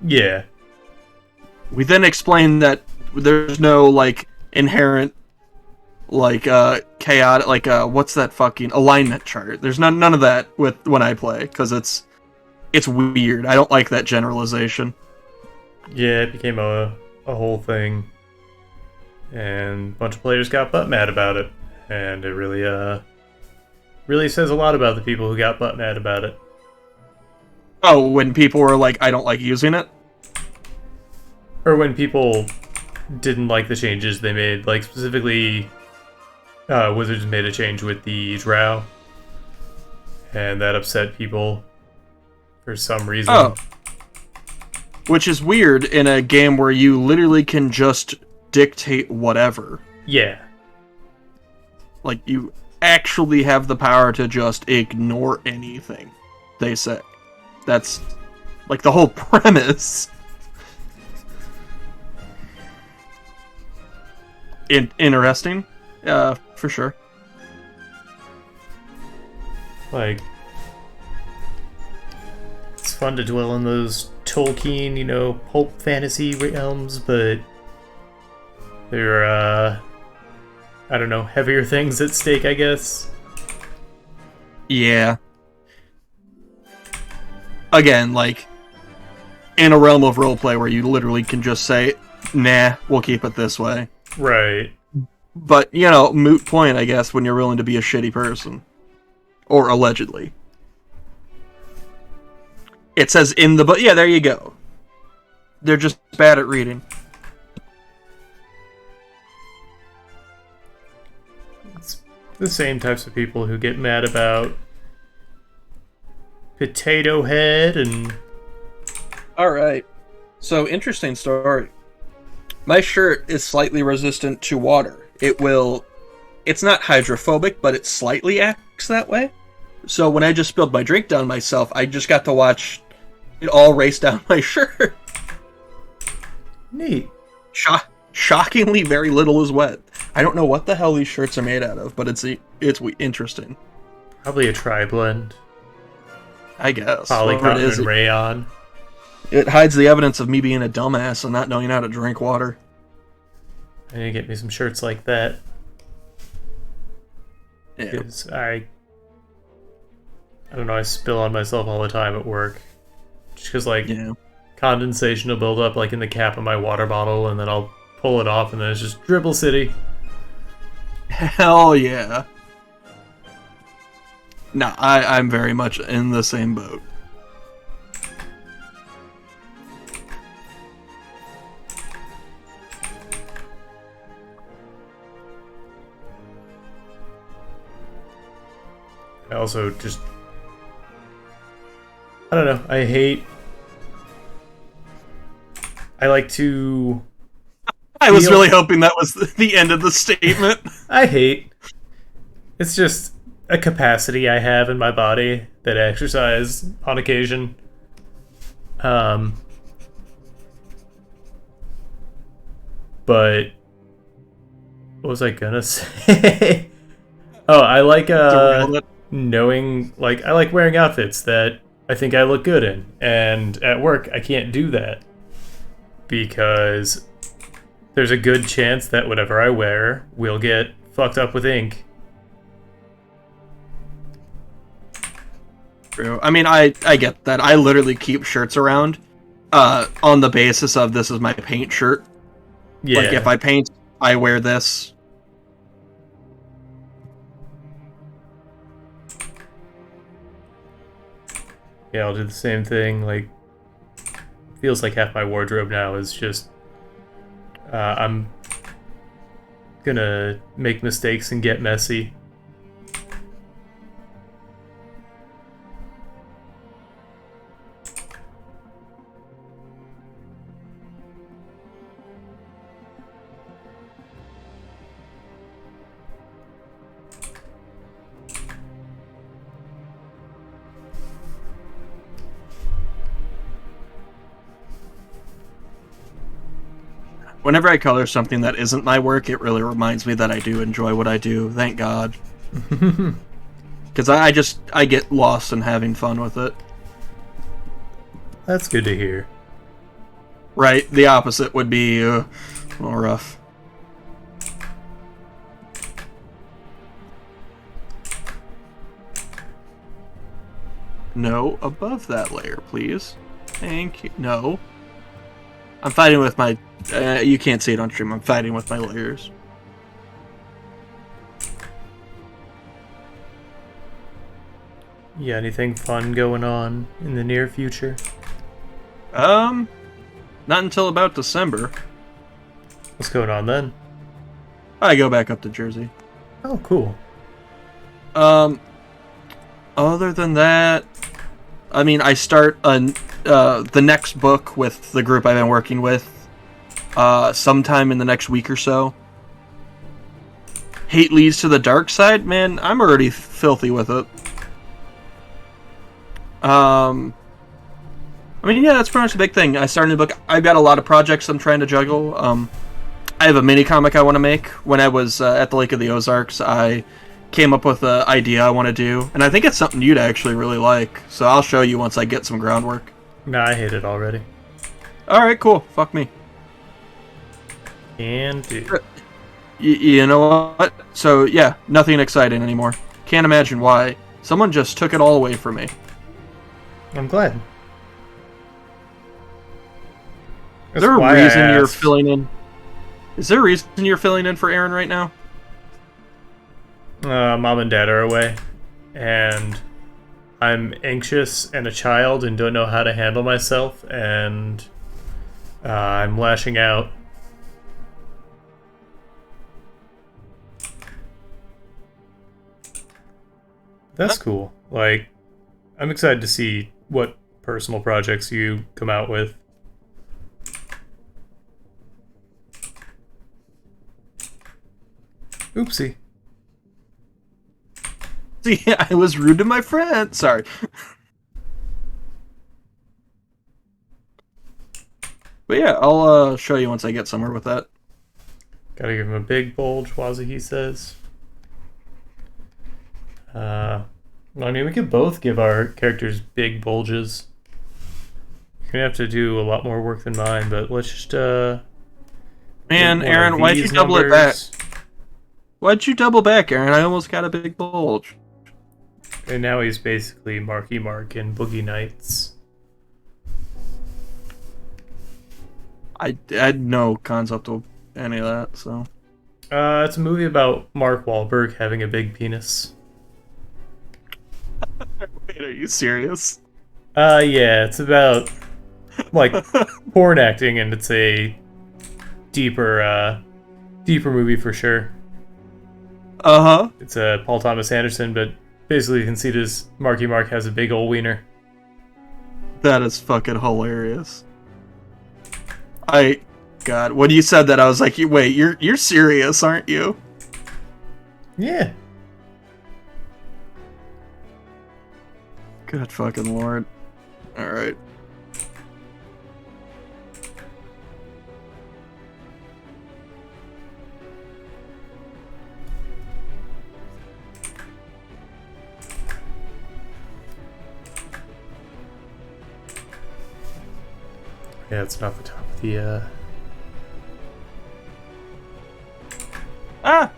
Yeah. We then explained that there's no, like, inherent, like, chaotic, like, what's that fucking alignment chart? There's none of that with when I play, because it's weird. I don't like that generalization. Yeah, it became a whole thing. And a bunch of players got butt mad about it. And it really says a lot about the people who got butt mad about it. Oh, when people were like, I don't like using it? Or when people didn't like the changes they made, like specifically Wizards made a change with the drow, and that upset people for some reason. Oh. Which is weird in a game where you literally can just dictate whatever. Yeah. Like, you actually have the power to just ignore anything they say. That's, like, the whole premise. Interesting. For sure. Like, it's fun to dwell in those Tolkien, pulp fantasy realms, but there are, I don't know, heavier things at stake, I guess. Yeah. Again, like, in a realm of roleplay where you literally can just say, nah, we'll keep it this way. Right. But, moot point, I guess, when you're willing to be a shitty person. Or allegedly. It says in the book. Yeah, there you go. They're just bad at reading. It's the same types of people who get mad about Potato Head and... Alright. So, interesting story. My shirt is slightly resistant to water. It's not hydrophobic, but it slightly acts that way. So when I just spilled my drink down myself, I just got to watch it all race down my shirt. Neat. Shockingly, very little is wet. I don't know what the hell these shirts are made out of, but it's interesting. Probably a tri-blend. I guess. Polycotton and rayon. It hides the evidence of me being a dumbass and not knowing how to drink water. I need to get me some shirts like that. Yeah. Because I don't know, I spill on myself all the time at work. Just because, condensation will build up, like, in the cap of my water bottle, and then I'll pull it off, and then it's just Dribble City. Hell yeah. No, I'm very much in the same boat. I also just... I don't know, I like to... I was really hoping that was the end of the statement. I hate. It's just a capacity I have in my body that I exercise on occasion. But what was I gonna say? Oh, I like knowing, like, I like wearing outfits that I think I look good in, and at work I can't do that because there's a good chance that whatever I wear will get fucked up with ink. True. I mean, I get that. I literally keep shirts around on the basis of this is my paint shirt. Yeah. Like, if I paint, I wear this. Yeah, I'll do the same thing. Like, feels like half my wardrobe now is just I'm gonna make mistakes and get messy. Whenever I color something that isn't my work, it really reminds me that I do enjoy what I do. Thank God. Because I get lost in having fun with it. That's good to hear. Right, the opposite would be a little rough. No, above that layer, please. Thank you. No. I'm fighting with my... you can't see it on stream. I'm fighting with my layers. Yeah, anything fun going on in the near future? Not until about December. What's going on then? I go back up to Jersey. Oh, cool. Other than that, I mean, I start the next book with the group I've been working with sometime in the next week or so. Hate Leads to the Dark Side, man, I'm already filthy with it. I mean, yeah, that's pretty much the big thing. I started a book. I've got a lot of projects I'm trying to juggle. I have a mini comic I want to make. When I was at the Lake of the Ozarks, I came up with an idea I want to do, and I think it's something you'd actually really like. So I'll show you once I get some groundwork. Nah, I hate it already. All right, cool. Fuck me. And do. You know what? So yeah, nothing exciting anymore. Can't imagine why. Someone just took it all away from me. I'm glad. Is there a reason you're filling in? Is there a reason you're filling in for Aaron right now? Mom and Dad are away, and I'm anxious and a child and don't know how to handle myself, and I'm lashing out. That's cool. Like, I'm excited to see what personal projects you come out with. Oopsie. See, I was rude to my friend. Sorry. But yeah, I'll show you once I get somewhere with that. Gotta give him a big bulge, Wazahi says. I mean, we could both give our characters big bulges. You're gonna have to do a lot more work than mine, but let's just, Man, Aaron, why'd you double it back? Why'd you double back, Aaron? I almost got a big bulge. And now he's basically Marky Mark in Boogie Nights. I had no concept of any of that, so... It's a movie about Mark Wahlberg having a big penis. Wait, are you serious? Yeah, it's about, like, porn acting, and it's a deeper movie for sure. Uh-huh. It's Paul Thomas Anderson, but basically the conceit is Marky Mark has a big ol' wiener. That is fucking hilarious. God, when you said that, I was like, wait, you're serious, aren't you? Yeah. Good fucking lord. Alright. Yeah, it's not the top of the, Ah!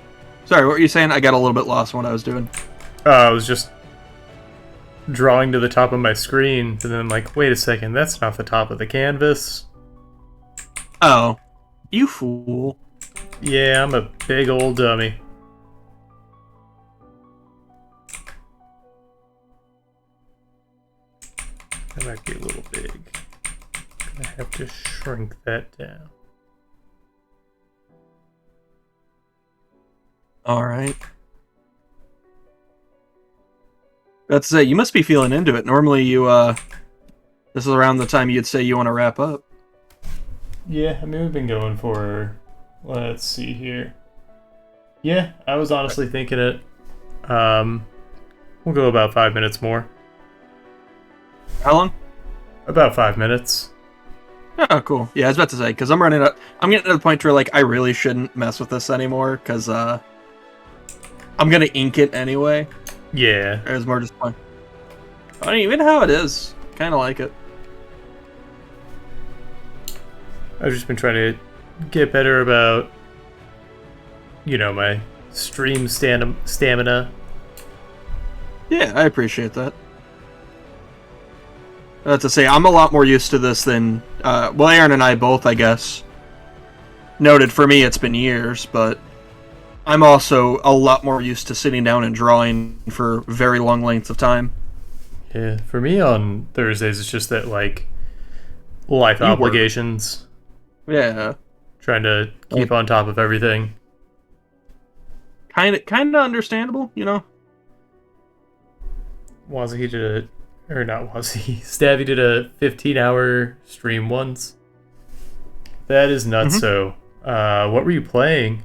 Sorry, what were you saying? I got a little bit lost in what I was doing. I was just drawing to the top of my screen, and then I'm like, wait a second, that's not the top of the canvas. Oh. You fool. Yeah, I'm a big old dummy. That might be a little big. I have to shrink that down. Alright. That's it. You must be feeling into it. Normally you, this is around the time you'd say you want to wrap up. Yeah, I mean, we've been going for, let's see here. Yeah, I was honestly thinking it. We'll go about 5 minutes more. How long? About 5 minutes. Oh, cool. Yeah, I was about to say, because I'm running up. I'm getting to the point where, like, I really shouldn't mess with this anymore, because, I'm gonna ink it anyway. Yeah. There's more just fun. I mean, even how it is, kind of like it. I've just been trying to get better about, my stream stamina. Yeah, I appreciate that. To say, I'm a lot more used to this than, well, Aaron and I both, I guess. Noted, for me, it's been years, but I'm also a lot more used to sitting down and drawing for very long lengths of time. Yeah, for me on Thursdays, it's just that, like, life You work. obligations. Yeah. Trying to keep on top of everything. Kind of understandable, you know? Wazzy did or not Wazzy, Stabby did a 15-hour stream once. That is nuts. So, what were you playing?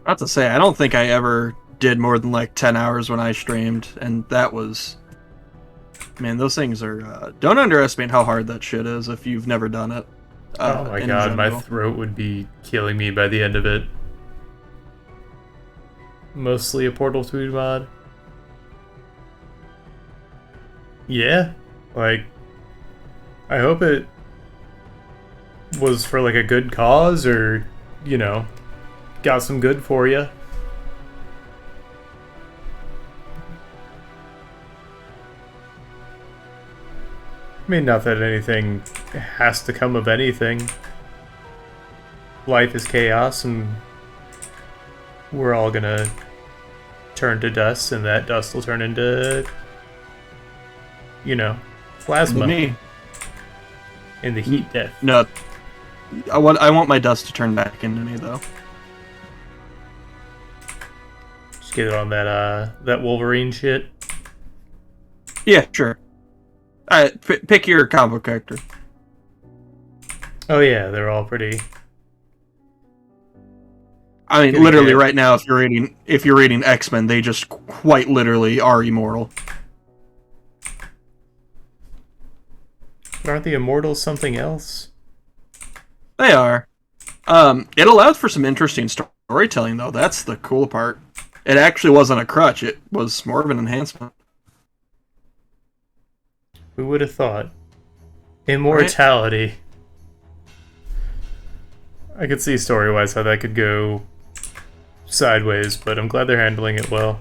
Not to say, I don't think I ever did more than like 10 hours when I streamed, and that was... Man, those things are... don't underestimate how hard that shit is if you've never done it. Oh my god, my throat would be killing me by the end of it. Mostly a Portal 2 mod. Yeah, like, I hope it was for like a good cause, or, got some good for you. I mean, not that anything has to come of anything. Life is chaos, and we're all gonna turn to dust, and that dust will turn into, plasma. Me. In the heat death. No. I want my dust to turn back into me, though. Just get it on that Wolverine shit. Yeah, sure. Alright, pick your combo character. Oh yeah, they're all pretty. I mean, Pretty literally good. right now, if you're reading X-Men, they just quite literally are immortal. But aren't the Immortals something else? They are. It allowed for some interesting storytelling, though. That's the cool part. It actually wasn't a crutch. It was more of an enhancement. Who would have thought? Immortality. I could see story-wise how that could go sideways, but I'm glad they're handling it well.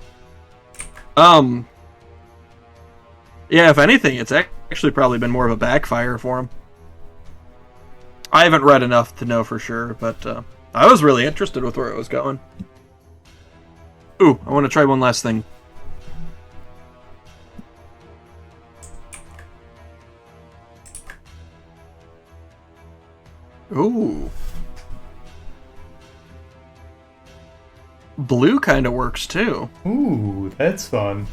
Yeah, if anything, it's actually probably been more of a backfire for him. I haven't read enough to know for sure, but I was really interested with where it was going. Ooh, I want to try one last thing. Ooh. Blue kind of works too. Ooh, that's fun.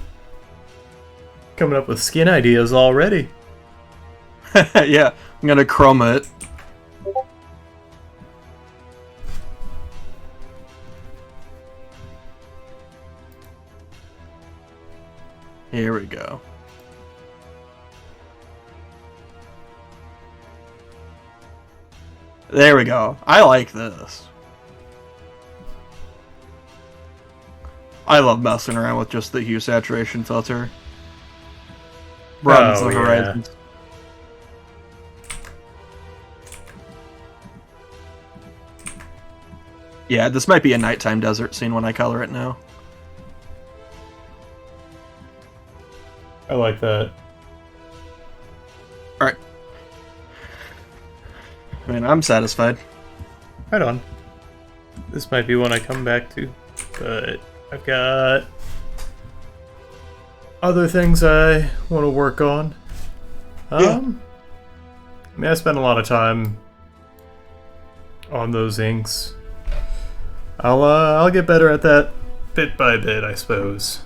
Coming up with skin ideas already. Yeah, I'm gonna chroma it. Here we go. There we go. I like this. I love messing around with just the hue saturation filter. Broadens the horizons. Yeah, this might be a nighttime desert scene when I color it now. I like that. Alright. I mean, I'm satisfied. Right on. This might be one I come back to, but I've got other things I want to work on. I mean, I spent a lot of time on those inks. I'll get better at that bit by bit, I suppose.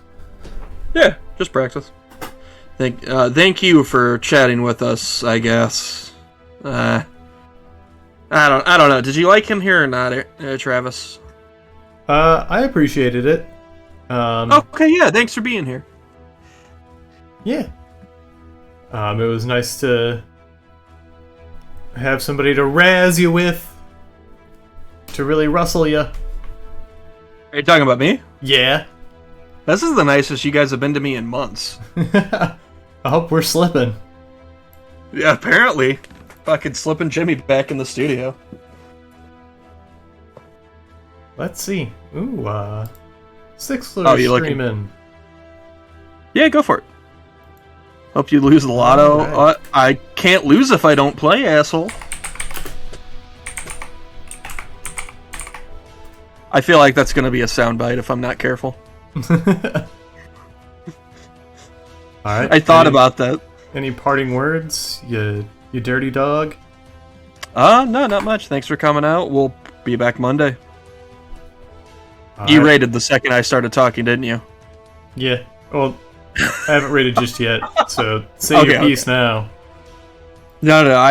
Yeah, just practice. Thank you for chatting with us, I guess. I don't know. Did you like him here or not, Travis? I appreciated it. Okay, yeah, thanks for being here. Yeah. It was nice to have somebody to razz you with, to really rustle you. Are you talking about me? Yeah. This is the nicest you guys have been to me in months. I hope we're slipping. Yeah, apparently. Fucking slipping Jimmy back in the studio. Let's see. Ooh, Sixler Oh, you looking? streaming. Yeah, go for it. Hope you lose the lotto. Alright. I can't lose if I don't play, asshole. I feel like that's going to be a soundbite if I'm not careful. Alright. I thought about that. Any parting words? You dirty dog? No, not much. Thanks for coming out. We'll be back Monday. Alright. You rated the second I started talking, didn't you? Yeah. Well, I haven't rated just yet, so say your Okay. piece now. No, I